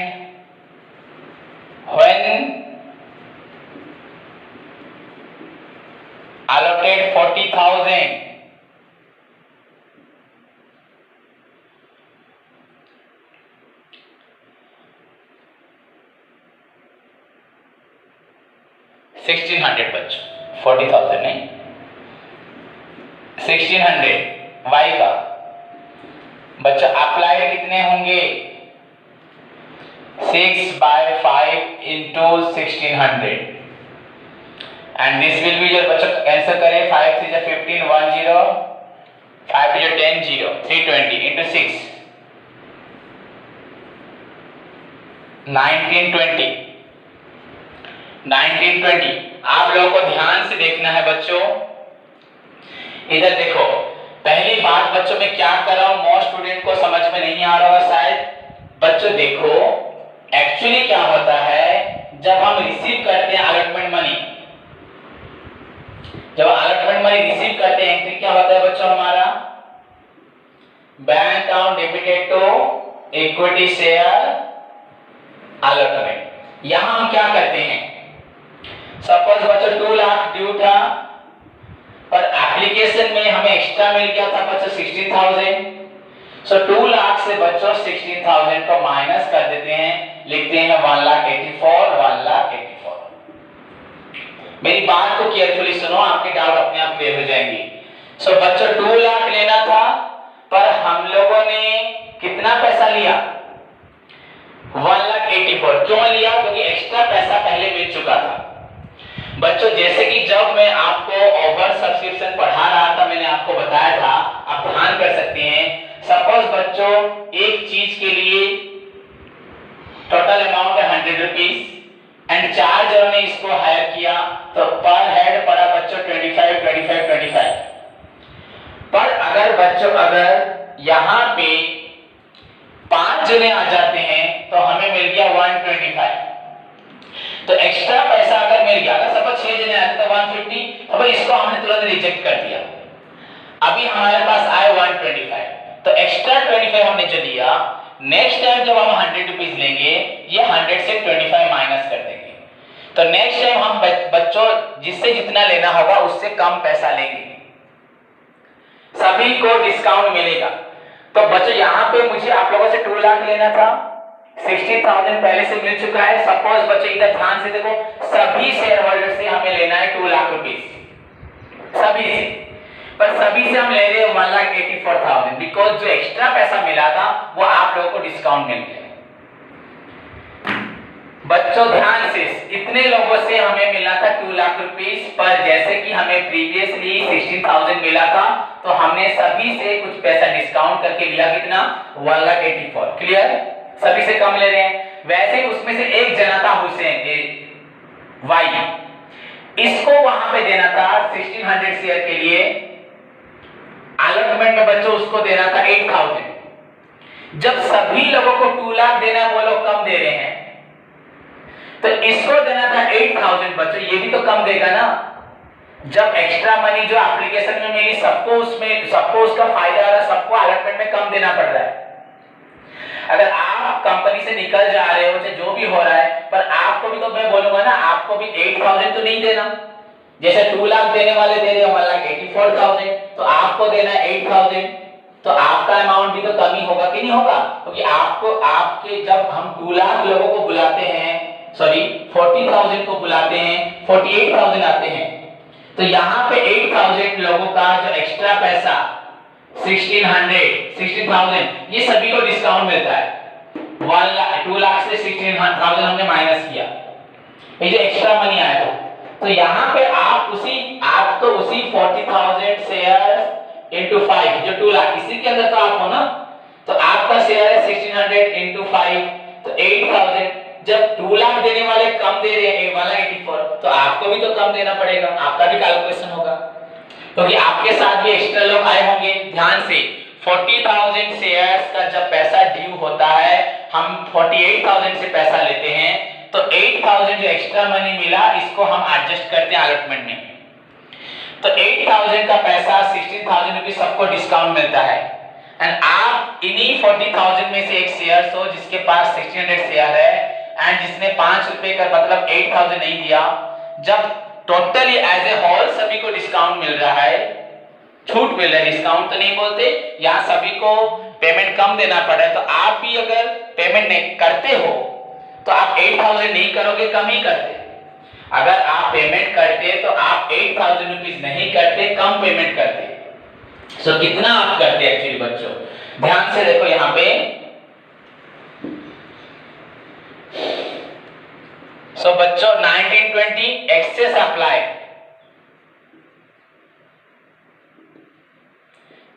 [SPEAKER 1] when allotted 40,000, $1,600 बच्चों, 40,000 नहीं, 1,600 वाई का। बच्चों अप्लाइड कितने होंगे? 6/5 into 1,600, and this will be your बच्चों कैंसिल करें, 5 3 जा 15, 1 0, 5 2 जा 10 0, 320 into 6, 1920। आप लोगों को ध्यान से देखना है बच्चों, इधर देखो। पहली बात बच्चों मैं क्या कर रहा हूं, मोस्ट स्टूडेंट को समझ में नहीं आ रहा होगा शायद। बच्चों देखो, एक्चुअली क्या होता है, जब हम रिसीव करते हैं अलॉटमेंट मनी, जब अलॉटमेंट मनी रिसीव करते हैं, एंट्री क्या होता है बच्चों हमारा? Bank account debited to equity share allotment. यहां हम क्या करते हैं, सपोज बच्चों 2 लाख ड्यू था, पर एप्लीकेशन में हमें एक्स्ट्रा मिल गया था बच्चों 16,000, सो 2 लाख से बच्चों 16,000 को माइनस कर देते हैं, लिखते हैं 1,84,1,84। मेरी बात को केयरफुली सुनो, आपके डाउट अपने आप क्लियर हो जाएंगे। सो बच्चों 2 लाख लेना था, पर हम लोगों ने कितना पैसा लिया? 1,84,000। क्यों लिया? क्योंकि एक्स्ट्रा पैसा पहले मिल चुका था। बच्चों जैसे कि जब मैं आपको ओवर सब्सक्रिप्शन पढ़ा रहा था, मैंने आपको बताया था, आप ध्यान कर सकते हैं। सपोज बच्चों एक चीज के लिए टोटल अमाउंट है 100 रुपीज, एंड 4 जनों ने इसको हायर किया, तो पर हेड पड़ा बच्चों 25 25 25। पर अगर बच्चों अगर यहाँ पे 5 जने आ जाते हैं, तो हमें मिल गया 125। तो एक्स्ट्रा पैसा अगर मिल गया, अगर सपोज 6 जने आते तो 150, तो भाई इसको हमने तुरंत रिजेक्ट कर दिया। अभी हमारे पास आए 125, तो एक्स्ट्रा 25 हमने जो दिया, नेक्स्ट टाइम जब हम 100 रुपीज लेंगे, ये 100 से 25 माइनस कर देंगे, तो नेक्स्ट टाइम हम बच्चों जिससे जितना लेना होगा उससे कम पैसा लेंगे, सभी को डिस्काउंट मिलेगा। तो बच्चों यहाँ पे मुझे आप लोगों से 2 लाख लेना था, 60,000 पहले से मिल चुका है। सपोज बच्चों इधर ध्यान से देखो, सभी शेयर होल्डर से हमें लेना है 2 लाख रुपीस, सभी से, पर सभी से हम ले रहे हैं 1,84,000, बिकॉज जो एक्स्ट्रा पैसा मिला था वो आप लोगों को डिस्काउंट मिल गया। बच्चों ध्यान से, इतने लोगों से हमें मिला था 2 लाख रुपीस, पर जैसे कि हमें प्रीवियसली 16,000 मिला था, तो हमने सभी से कुछ पैसा डिस्काउंट करके लिया, कितना? 1,84,000। क्लियर? सभी से कम ले रहे हैं। वैसे ही उसमें से एक जना था हुसैन वाई, इसको वहां पे देना था 1600 शेयर के लिए अलॉटमेंट में बच्चों उसको देना था 8,000। जब सभी लोगों को 2 लाख देना है, वो लोग कम दे रहे हैं, तो इसको देना था 8,000 बच्चों, ये भी तो कम देगा ना। जब एक्स्ट्रा मनी जो एप्लीकेशन में मिली सबको उसका फायदा आ रहा, सबको अलॉटमेंट में कम देना पड़ रहा है। अगर आप कंपनी से निकल जा रहे हो, चाहे जो भी हो रहा है, पर आपको भी तो मैं बोलूंगा ना, आपको भी 8,000 तो नहीं देना। जैसे 2 लाख देने वाले दे रहे हैं 1,84,000, तो आपको देना है 8,000, तो आपका अमाउंट भी तो कम ही होगा कि नहीं होगा? क्योंकि आपके जब हम 2 लाख लोगों को बुलाते हैं, सॉरी 40,000 को बुलाते हैं, 48,000 आते हैं, तो यहाँ पे 8,000 लोगों का जो एक्स्ट्रा पैसा 16,000 ये सभी को डिस्काउंट मिलता है। 2 लाख से 16,000 हमने माइनस किया, ये जो एक्स्ट्रा मनी आया था, तो यहाँ पे आप तो उसी 40,000 शेयर्स इनटू 5 जो 2 लाख, इसी के अंदर तो आप हो ना, तो आपका शेयर है 1600 इनटू 5, तो 8,000। जब 2 लाख देने वाले कम दे रहे हैं 1,84, तो आपको भी तो कम देना पड़ेगा, आपका भी कैलकुलेशन होगा, क्योंकि आपके साथ भी एक्स्ट्रा लोग आए होंगे। ध्यान से 40,000 शेयर्स का जब पैसा ड्यू होता है, हम 48,000 से पैसा लेते हैं, तो 8,000 जो एक्स्ट्रा मनी मिला, इसको हम एडजस्ट करते हैं अलॉटमेंट में। तो 8,000 का पैसा 16,000 रुपीस सबको डिस्काउंट मिलता है, एंड आप इन्हीं 40,000 में से एक शेयर हो जिसके पास 1600 शेयर है, एंड जिसने 5 रुपए का मतलब 8,000 नहीं दिया, जब टोटली एज ए होल सभी को डिस्काउंट मिल रहा है, छूट मिल रहा है, डिस्काउंट तो नहीं बोलते, यहाँ सभी को पेमेंट कम देना पड़ा है, तो आप भी अगर पेमेंट नहीं करते हो तो आप 8,000 नहीं करोगे, कम ही करते। अगर आप पेमेंट करते तो आप 8,000 रुपीस नहीं करते, कम पेमेंट करते। सो कितना आप करते एक्चुअली बच्चों, ध्यान से देखो यहाँ पे। सो बच्चों 1920 एक्सेस अप्लाइड,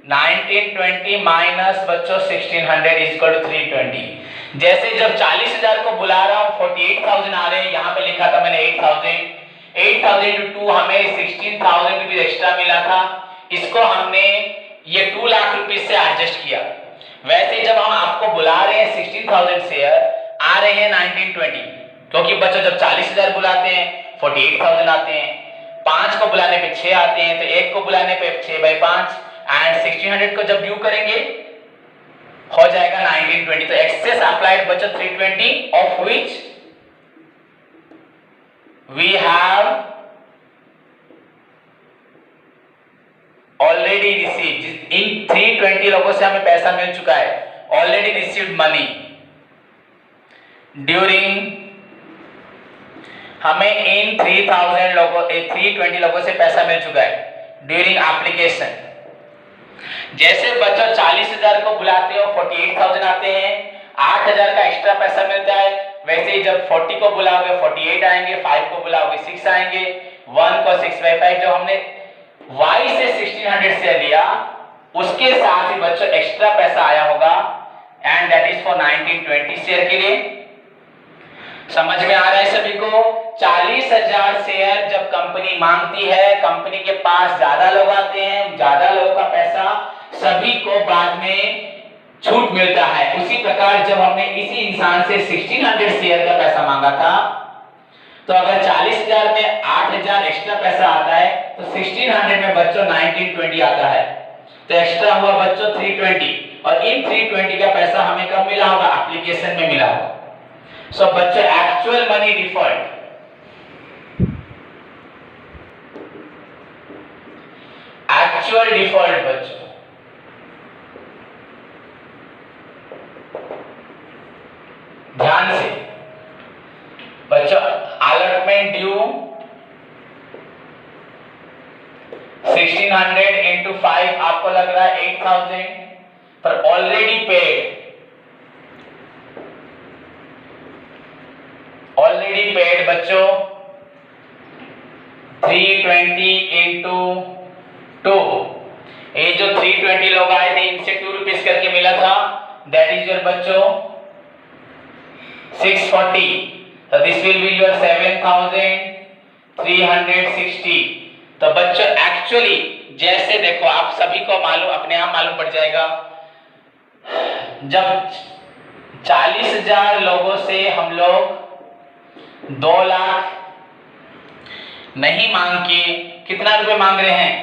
[SPEAKER 1] 1920 माइनस बच्चों 1600 इक्वल टू 320। जैसे जब 40,000 को बुला रहा हूं 48,000 आ रहे हैं, यहाँ पे लिखा था मैंने 8,000 टू 2 हमें 16,000 रुपीज एक्स्ट्रा मिला था, इसको हमने ये 2 लाख रुपीज से एडजस्ट किया। वैसे जब हम आपको बुला रहे हैं 16,000 शेयर आ रहे हैं 1920, क्योंकि बच्चों जब 40,000 बुलाते हैं 48,000 आते हैं, 5 को बुलाने पे 6 आते हैं, तो 1 को बुलाने पे 6/5, एंड 1600 को जब ड्यू करेंगे हो जाएगा 1920। तो एक्सेस अप्लाइड बच्चों 320, of which we have already received. इन 320 लोगों से हमें पैसा मिल चुका है, ऑलरेडी रिसीव्ड मनी ड्यूरिंग, हमें इन 320 लोगों से पैसा मिल चुका है ड्यूरिंग एप्लीकेशन। जैसे बच्चों 40,000 को बुलाते हो 48,000 आते हैं, 8,000 का एक्स्ट्रा पैसा मिलता है, वैसे ही जब 40 को बुलाओगे 48 आएंगे, 5 को बुलाओगे 6 आएंगे, 1 को 6/5 जो हमने Y से 1600 से लिया, उसके साथ ही बच्चों एक्स्ट्रा पैसा आया होगा, and that is for 1920 share के लिए। समझ में आ रहा है सभी को? 40,000 शेयर जब कंपनी मांगती है, कंपनी के पास ज्यादा लोग आते हैं, ज्यादा लोगों का पैसा सभी को बाद में छूट मिलता है। उसी प्रकार जब हमने इसी इंसान से 1600 शेयर का पैसा मांगा था, तो अगर 40,000 में 8,000 एक्स्ट्रा पैसा आता है, तो 1600 में बच्चों 1920 आता है, तो एक्स्ट्रा हुआ बच्चों 320, और इन 320 का पैसा हमें कब मिला होगा? एप्लीकेशन में मिला होगा। सो बच्चों actual money deferred, actual default बच्चों, ध्यान से बच्चों, अलॉटमेंट ड्यू 1600 इंटू 5 आपको लग रहा है 8,000, पर ऑलरेडी पेड, बच्चों 320 इंटू 2, ये जो 320 लोग आए थे इनसे 2 रुपीज करके मिला था, दैट इज योर बच्चों 640, so this will be your 7,360, तो बच्चों एक्चुअली जैसे देखो आप सभी को मालूम, अपने आप मालूम पड़ जाएगा, जब 40,000 लोगों से हम लोग 2 लाख नहीं मांग के कितना रुपए मांग रहे हैं,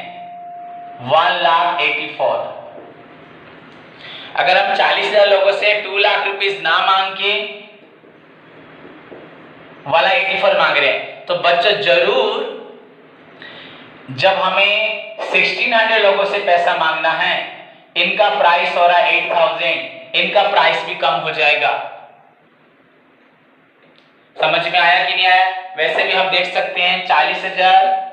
[SPEAKER 1] 1,84,000। अगर हम 40,000 लोगों से 2 लाख रुपीस ना मांग के 1,84,000 मांग रहे हैं, तो बच्चों जरूर जब हमें 1,600 लोगों से पैसा मांगना है, इनका प्राइस हो रहा है 8,000, इनका प्राइस भी कम हो जाएगा। समझ में आया कि नहीं आया? वैसे भी हम देख सकते हैं 40,000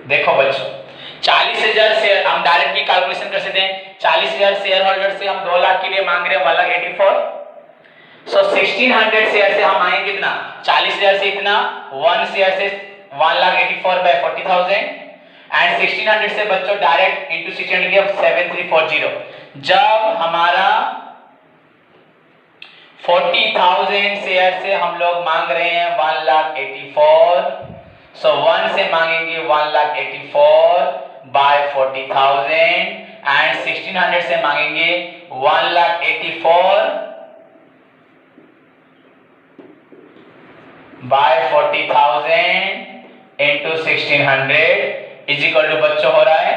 [SPEAKER 1] देखो बच्चों 40,000 शेयर हम डायरेक्ट भी कैलकुलेशन कर सकते हैं। 40,000 शेयर होल्डर से हम 2 लाख के लिए मांग रहे हैं 1,84,000। सो 1,600 शेयर से हम आएंगे कितना, 40,000 से इतना, 1 शेयर से 1,84,000 बाय 40,000 एंड 1,600 से बच्चों डायरेक्ट इनटू 600 के 7,340। जब हमारा 40,000 शेयर से हम लोग मांग रहे हैं 1,84,000, सो 1 से मांगेंगे 1,84,000 बाय 40,000 एंड 1,600 से मांगेंगे 1,84,000 by 40,000 into 1,600 is equal to बच्चों हो रहा है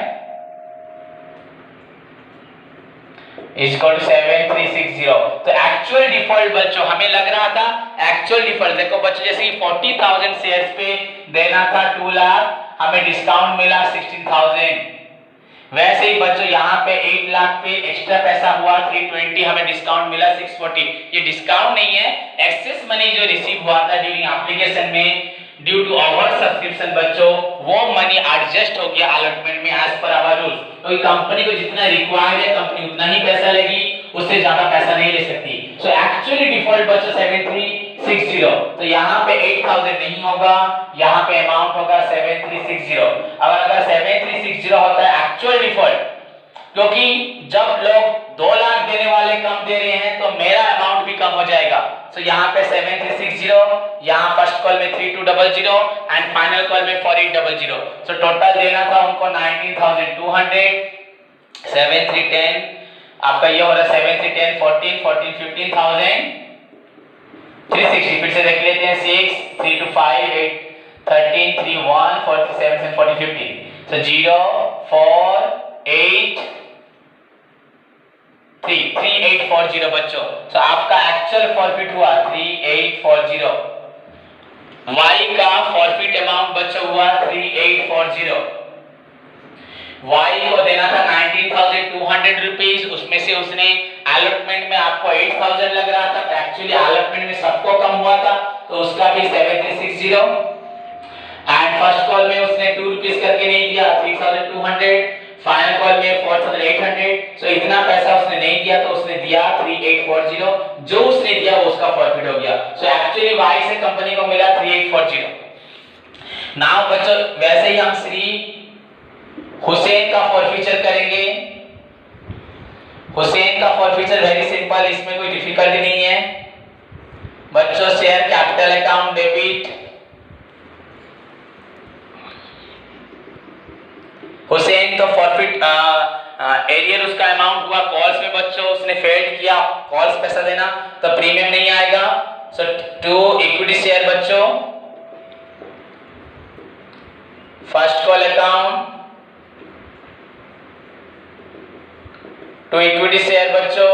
[SPEAKER 1] इज इक्वल टू 7,360। तो एक्चुअल डिफॉल्ट बच्चों हमें लग रहा था, एक्चुअल डिफॉल्ट देखो बच्चों जैसे 40,000 शेयर्स पे देना था 2 लाख, हमें डिस्काउंट मिला 16,000। वैसे ही बच्चों यहाँ पे 8 लाख पे एक्स्ट्रा पैसा हुआ 320, हमें डिस्काउंट मिला 640। ये डिस्काउंट नहीं है, एक्सेस मनी जो रिसीव हुआ था ड्यूरिंग एप्लीकेशन में ड्यू टू ओवर सब्सक्रिप्शन बच्चों, वो मनी एडजस्ट हो गया अलॉटमेंट में एज पर आवर रूल्स। तो कंपनी को जितना रिक्वायर्ड है कंपनी उतना ही पैसा लेगी, उससे ज्यादा पैसा नहीं ले सकती। सो एक्चुअली डिफॉल्ट बच्चों 7,360। तो यहाँ पे 8,000 नहीं होगा, यहाँ पे अमाउंट होगा 7,360। अगर 7,360 होता है एक्चुअल डिफॉल्ट, क्योंकि जब लोग 2 लाख देने वाले कम दे रहे हैं तो मेरा अमाउंट भी कम हो जाएगा। सो यहाँ पे 7,360, यहाँ फर्स्ट कॉल में 3,200 एंड फाइनल कॉल में 4,800। सो टोटल देना था उनको 19,200, 7,310 आपका ये हो रहा है 7,310 14 14 15,000 360। फिर से देख लेते हैं 6 3 2 5 8 13 3 1 4 3 7 7 40 15। सो 0 4 8 3 3840 बच्चों। सो आपका एक्चुअल फॉरफिट हुआ 3840। Y का फॉरफिट अमाउंट बच्चों हुआ 3840। Y को देना था 19,200 रुपीस, उसमें से उसने अलॉटमेंट में आपको 8,000 लग रहा था, तो एक्चुअली अलॉटमेंट में सबको कम हुआ था तो उसका भी 7,360 एंड फर्स्ट कॉल में उसने 2 रुपीस करके नहीं दिया 3,200, फाइनल कॉल में 4,800। सो इतना पैसा उसने नहीं दिया तो उसने दिया 3,840, जो उसने दिया वो उसका प्रॉफिट हो गया। सो एक्चुअली Y से कंपनी को मिला 3,840। नाउ बच्चों वैसे ही हम श्री हुसैन का फॉरफीचर करेंगे। हुसैन का फॉरफीचर वेरी सिंपल, इसमें कोई डिफिकल्टी नहीं है बच्चों। Share capital account debit, Hussain तो फॉरफिट एरियर उसका अमाउंट हुआ कॉल्स में बच्चों, उसने फेल्ड किया कॉल्स पैसा देना तो प्रीमियम नहीं आएगा। सो टू इक्विटी शेयर बच्चों, first call account to equity share बच्चों,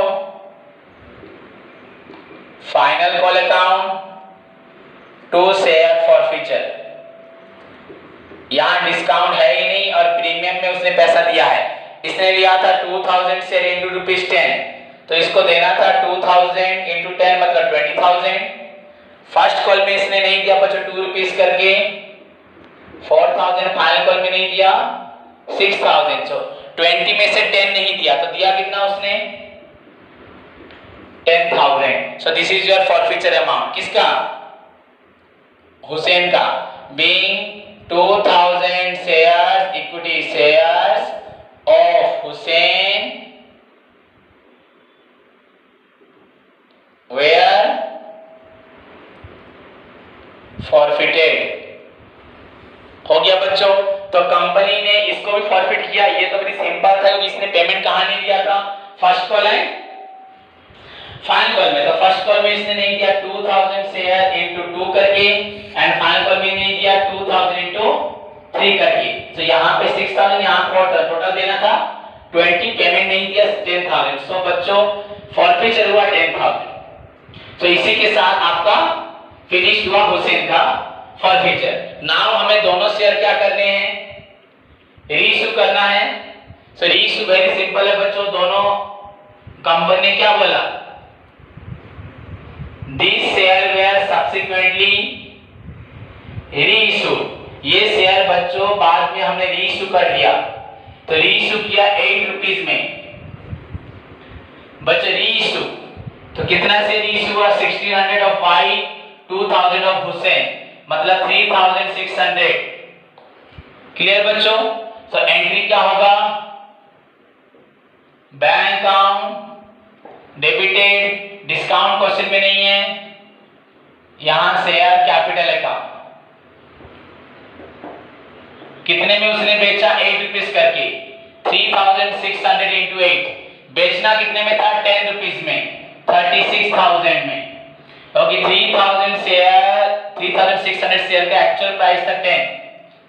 [SPEAKER 1] final call account to share forfeiture. यहां डिस्काउंट है ही नहीं और प्रीमियम में उसने पैसा दिया है, इसने लिया था 2,000 शेयर इंटू ₹10, तो इसको देना था 2,000 इंटू 10 मतलब 20,000। फर्स्ट कॉल में इसने नहीं दिया बच्चों 2 रुपीस करके, 4,000 फाइनल कॉल में नहीं दिया 6,000। सो 20 में से 10 नहीं दिया तो दिया कितना उसने 10,000। सो this is your forfeiture amount, किसका, हुसैन का। being 2000 shares, equity shares of Hussein were forfeited. हो गया बच्चों। तो कंपनी ने इसको भी फॉरफिट किया। ये तो बड़ी सिंपल था क्योंकि इसने पेमेंट कहां नहीं दिया था, फर्स्ट कॉल है फाइनल कॉल में। तो फर्स्ट कॉल में इसने नहीं दिया 2000 शेयर इनटू 2 करके, एंड फाइनल कॉल में नहीं दिया 2000 इनटू 3 करके। तो यहां पे 6000 यहां टोटल देना था 20, पेमेंट नहीं दिया 10000। सो बच्चों फॉरफिचर हुआ 10000। तो इसी के साथ आपका फिनिश हुआ हुसैन का फॉरफिचर। नाउ हमें दोनों शेयर क्या करने हैं, रीइश्यू करना है। सो रीइश्यू वेरी सिंपल है बच्चों। दोनों कंपनी ने क्या बोला, this share were subsequently reissued. ये शेयर बच्चों बाद में हमने रीइश्यू कर दिया। तो रीइश्यू किया 8 रुपीस में बच्चों रीइश्यू। तो कितना से रीइश्यू हुआ, 1600 ऑफ वाई, 2000 ऑफ हुसैन, मतलब 3600। क्लियर बच्चों। तो एंट्री क्या होगा, bank account debited, discount question में नहीं है, यहां शेयर कैपिटल अकाउंट। कितने में उसने बेचा, 8 रुपीस करके, 3600 इंटू 8। बेचना कितने में था, 10 रुपीस में, 36000 में। क्योंकि 3600 शेयर का एक्चुअल प्राइस था 10,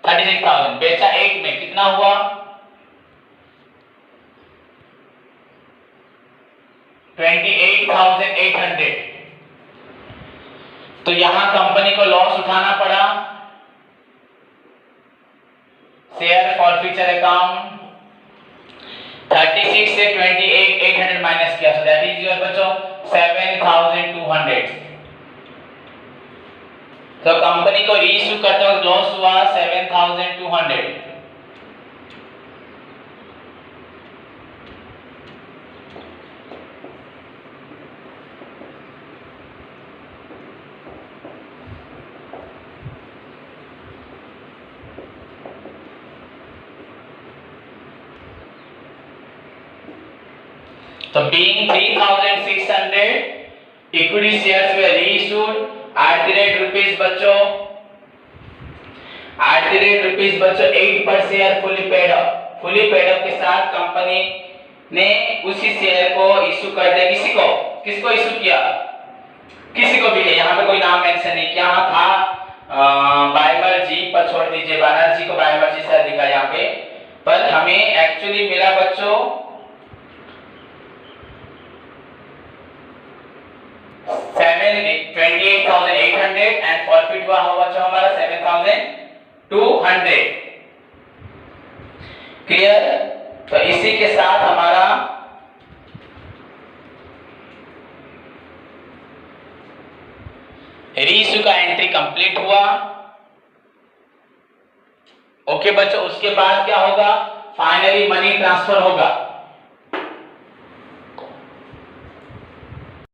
[SPEAKER 1] 36000, बेचा 8 में, कितना हुआ, 28800। तो यहां कंपनी को लॉस उठाना पड़ा। शेयर फॉरफिचर अकाउंट 36 से 28800 माइनस किया, सो दैट इज योर बच्चों 7200। तो कंपनी को रीइश्यू करते वक्त लॉस हुआ 7200। तो being 3600 equity shares were reissued at the rate rupees बच्चों, at the rate rupees बच्चों 8 पर share fully paid up। fully paid up के साथ कंपनी ने उसी शेयर को इशू कर दिया। किसी को, किसको इशू किया, किसी को भी, यहाँ पे कोई नाम मेंशन नहीं किया। हाँ था बाइमर जी, पर छोड़ दीजिए, बनर्जी को बाइमर जी सर दिखा यहाँ पे। पर हमें एक्चुअली मिला बच्चों 28,800 एंड प्रॉफिट हुआ बच्चों हमारा 7,200। क्लियर। तो इसी के साथ हमारा रीइश्यू का एंट्री कंप्लीट हुआ। ओके बच्चों, उसके बाद क्या होगा, फाइनली मनी ट्रांसफर होगा।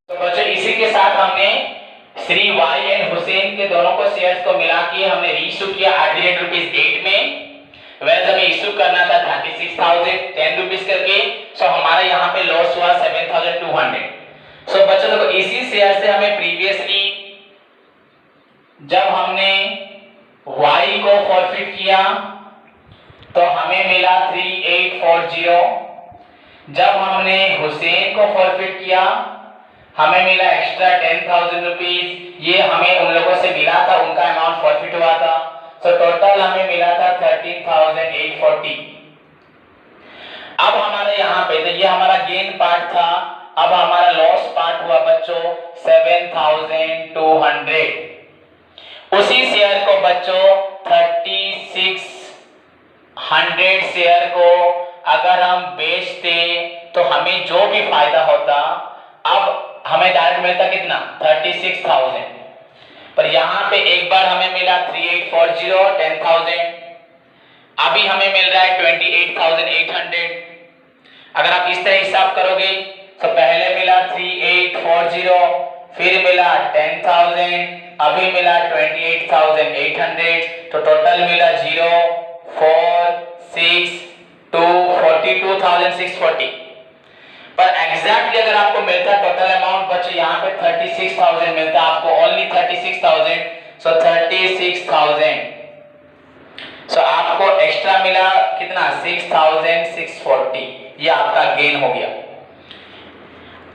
[SPEAKER 1] तो बच्चों इसी के साथ हमने श्री वाई एंड हुसैन के दोनों को शेयर्स को मिला के हमने रीइश्यू किया ₹8 में। वैसे हमें इश्यू करना था 36,000 10 रुपीस करके। सो हमारा यहाँ पे लॉस हुआ 7,200। सो बच्चों देखो, इसी शेयर से हमें प्रीवियसली जब हमने वाई को फॉरफिट किया तो हमें मिला 3840। जब हमने हुसैन को फॉरफिट किया हमें मिला एक्स्ट्रा 10,000 रुपीज। ये हमें उन लोगों से मिला था, उनका अमाउंट फॉरफिट हुआ था। सो टोटल हमें मिला था 13,840। अब हमारे यहाँ पे तो ये हमारा गेन पार्ट था। अब हमारा लॉस पार्ट हुआ बच्चों 7,200। उसी शेयर को बच्चों 3,600 शेयर को अगर हम बेचते तो हमें जो भी फायदा होता, अब हमें डायरेक्ट मिलता कितना 36,000। पर यहाँ पे एक बार हमें मिला 3840 10,000, अभी हमें मिल रहा है 28,800। अगर आप इस तरह हिसाब करोगे तो पहले मिला 3840, फिर मिला 10,000, अभी मिला 28,800, तो टोटल मिला 0 4 6 2 42,640। पर एग्जैक्टली अगर आपको मिलता टोटल अमाउंट बच्चों यहाँ पे 36,000 मिलता आपको, ओनली 36,000, सो 36,000, सो आपको एक्स्ट्रा मिला कितना 6,640, ये आपका गेन हो गया।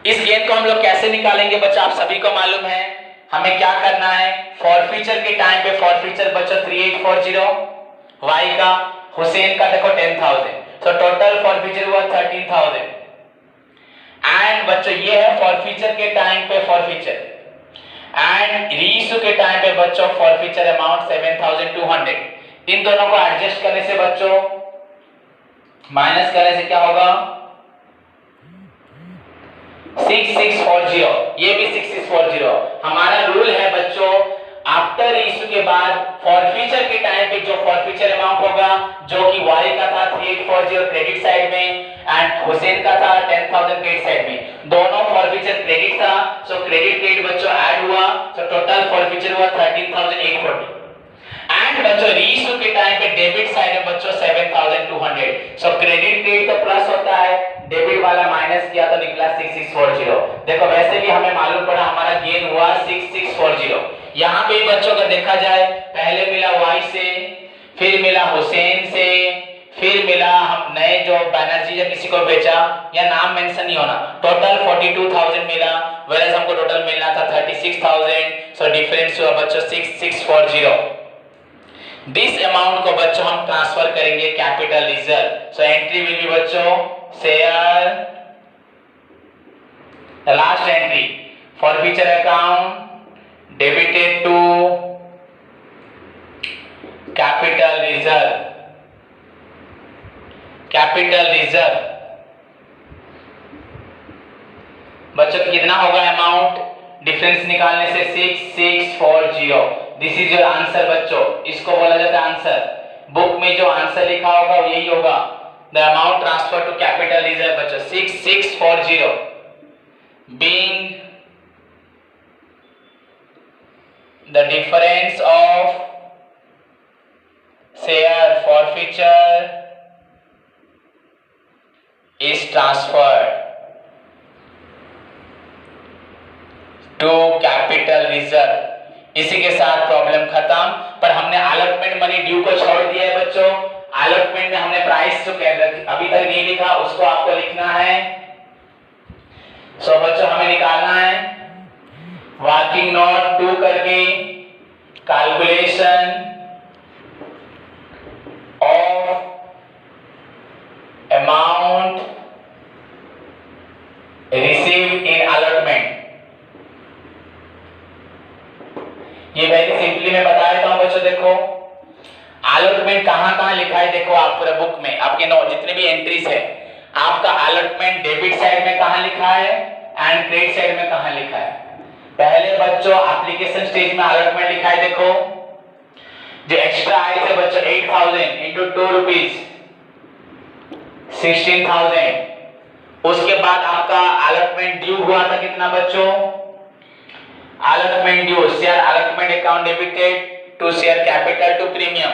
[SPEAKER 1] इस गेन को हम लोग कैसे निकालेंगे बच्चा, आप सभी को मालूम है। हमें क्या करना है, फॉरफीचर के टाइम पे फॉरफीचर बच्चों 3840, वाई का, हुसैन का देखो 10,000, सो टोटल फॉरफीचर हुआ 13,000। एंड बच्चों ये है फॉरफीचर के टाइम पे फॉरफीचर, एंड रीइशू के टाइम पे बच्चों फॉरफीचर अमाउंट 7,200। इन दोनों को एडजस्ट करने से बच्चों माइनस करने से क्या होगा 6640, ये भी 6640। हमारा रूल है बच्चों आफ्टर इशू के बाद फॉरफीचर के टाइम पे जो फॉरफीचर अमाउंट होगा जो कि वाई का था 3840 क्रेडिट साइड में एंड हुसैन का था 10,000 क्रेडिट साइड में, दोनों फॉरफीचर क्रेडिट था, सो क्रेडिट क्रेडिट बच्चों ऐड हुआ, सो टोटल फॉरफीचर हुआ 13,840। एंड बच्चों रीइशू के टाइम पे डेबिट साइड में बच्चों 7,200, सो क्रेडिट क्रेडिट तो प्लस होता है, डेबिट वाला माइनस किया तो निकला 6640। देखो वैसे भी हमें मालूम पड़ा हमारा गेन हुआ 6640। यहाँ पे बच्चों का देखा जाए पहले मिला वाई से, फिर मिला हुसैन से, फिर मिला हम नए जो बैनर्जी या किसी को बेचा या नाम मेंशन नहीं होना, टोटल 42,000 मिला, वेयर हमको टोटल मिलना था 36,000, सो डिफरेंस हुआ बच्चों 6640। दिस अमाउंट को बच्चों हम ट्रांसफर करेंगे capital reserve, so entry will be बच्चों share, the last entry forfeiture account debited to capital reserve, capital reserve बच्चों कितना होगा अमाउंट, डिफरेंस निकालने से 6640, दिस इज योर आंसर बच्चों, इसको बोला जाता है आंसर। बुक में जो आंसर लिखा होगा वो यही होगा, the amount transfer to capital reserve बच्चों 6640 being the difference of share forfeiture is transferred to capital reserve। इसी के साथ प्रॉब्लम खत्म। पर हमने अलॉटमेंट मनी ड्यू को छोड़ दिया है बच्चों, अलॉटमेंट में हमने प्राइस जो अभी तक नहीं लिखा उसको आपको लिखना है। सो बच्चों हमें निकालना है वर्किंग नोट 2 करके calculation of amount received in allotment. ये वेरी सिंपली मैं बता देता हूं बच्चों, देखो अलॉटमेंट कहां-कहां लिखा है, देखो आप पूरे बुक में आपके नोट जितने भी एंट्रीज है, आपका अलॉटमेंट डेबिट साइड में कहां लिखा है एंड क्रेडिट साइड में कहां लिखा है। पहले बच्चों एप्लीकेशन स्टेज में अलॉटमेंट लिखा है, देखो जो एक्स्ट्रा आए थे बच्चों 8,000 into 2 rupees 16,000। उसके बाद आपका अलॉटमेंट ड्यू हुआ था कितना बच्चों, allotment due share allotment account debited to share capital to premium,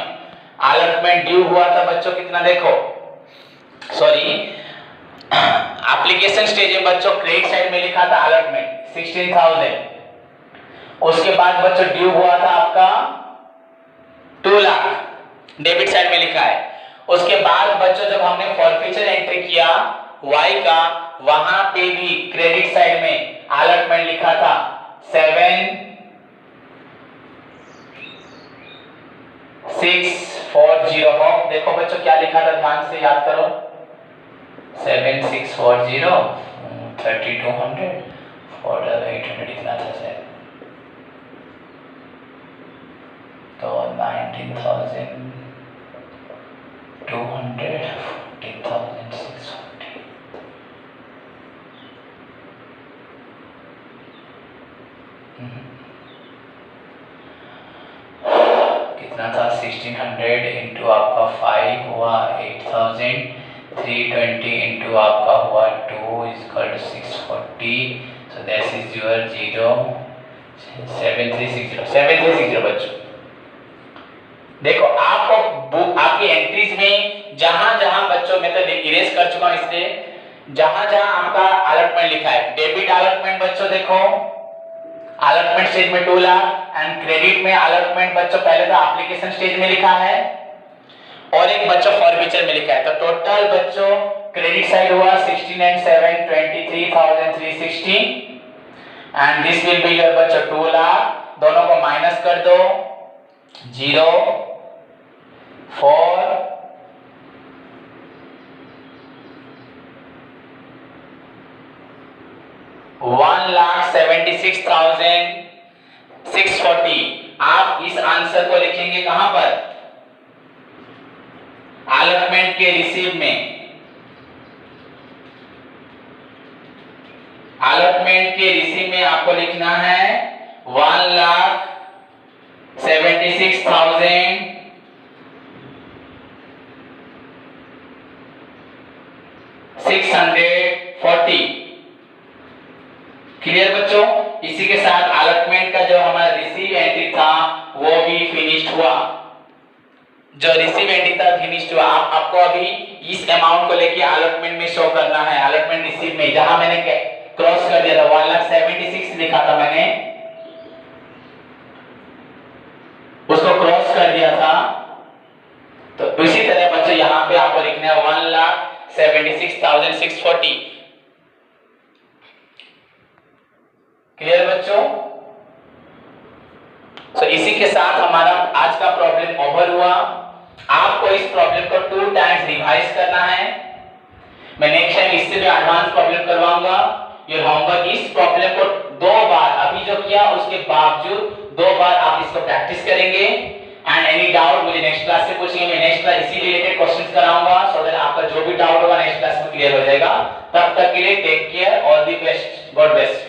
[SPEAKER 1] allotment due हुआ था बच्चों कितना, देखो सॉरी एप्लीकेशन स्टेज में बच्चों क्रेडिट साइड में लिखा था अलॉटमेंट 16,000। उसके बाद बच्चों ड्यू हुआ था आपका 2 लाख, डेबिट साइड में लिखा है। उसके बाद बच्चों जब हमने फॉरफीचर एंट्री किया वाई का, वहां पे भी क्रेडिट साइड में अलॉटमेंट लिखा था 7640। देखो बच्चों क्या लिखा था, ध्यान से याद करो, 7640 3200 4800 इतना था सर, तो 19,200 14,640 कितना था 1600 इंटू आपका 5 हुआ 8,000, 320 इंटू आपका हुआ 2 is equal to 640, so this is your 7360 बच्चों। देखो आपको बुक आपकी एंट्रीज में जहां जहां बच्चों मैं तो इरेज कर चुका हूं, इसलिए जहां जहां आपका अलॉटमेंट लिखा है, डेबिट अलॉटमेंट बच्चों देखो अलॉटमेंट स्टेज में 2 लाख एंड क्रेडिट में अलॉटमेंट बच्चों पहले तो एप्लीकेशन स्टेज में लिखा है और एक बच्चों फॉरफीचर में लिखा है। तो टोटल बच्चों क्रेडिट साइड हुआ 16 and 7 23,360 and this will be your बच्चों 2 लाख। दोनों को माइनस कर दो 0 4 1,76,640। आप इस आंसर को लिखेंगे कहां पर, अलॉटमेंट के रिसीव में। अलॉटमेंट के रिसीव में आपको लिखना है 1,76,640। क्लियर बच्चों। इसी के साथ अलॉटमेंट का जो हमारा रिसीव एंट्री था वो भी फिनिश्ड हुआ। जो रिसीव एंट्री था फिनिश्ड हुआ। आपको अभी इस अमाउंट को लेके अलॉटमेंट में शो करना है। अलॉटमेंट रिसीव में जहां मैंने क्रॉस कर दिया था 1,76,000 लिखा था मैंने, उसको क्रॉस कर दिया था। तो इसी तरह बच्चों यहां पे आपको लिखना है 1,76,640। क्लियर बच्चों। तो इसी के साथ हमारा आज का प्रॉब्लम ओवर हुआ। आपको इस प्रॉब्लम को 2 टाइम्स रिवाइज करना है। मैं नेक्स्ट टाइम इससे भी एडवांस प्रॉब्लम करवाऊंगा। ये होमवर्क इस प्रॉब्लम को 2 बार अभी जो किया उसके बावजूद 2 बार आप इसको प्रैक्टिस करेंगे एंड एनी डाउट मुझे नेक्स्ट क्लास से पूछेंगे। मैं नेक्स्ट क्लास इसी रिलेटेड क्वेश्चंस कराऊंगा सो दैट आपका जो भी डाउट होगा नेक्स्ट क्लास में क्लियर हो जाएगा। तब तक के लिए take care, all the best, God bless.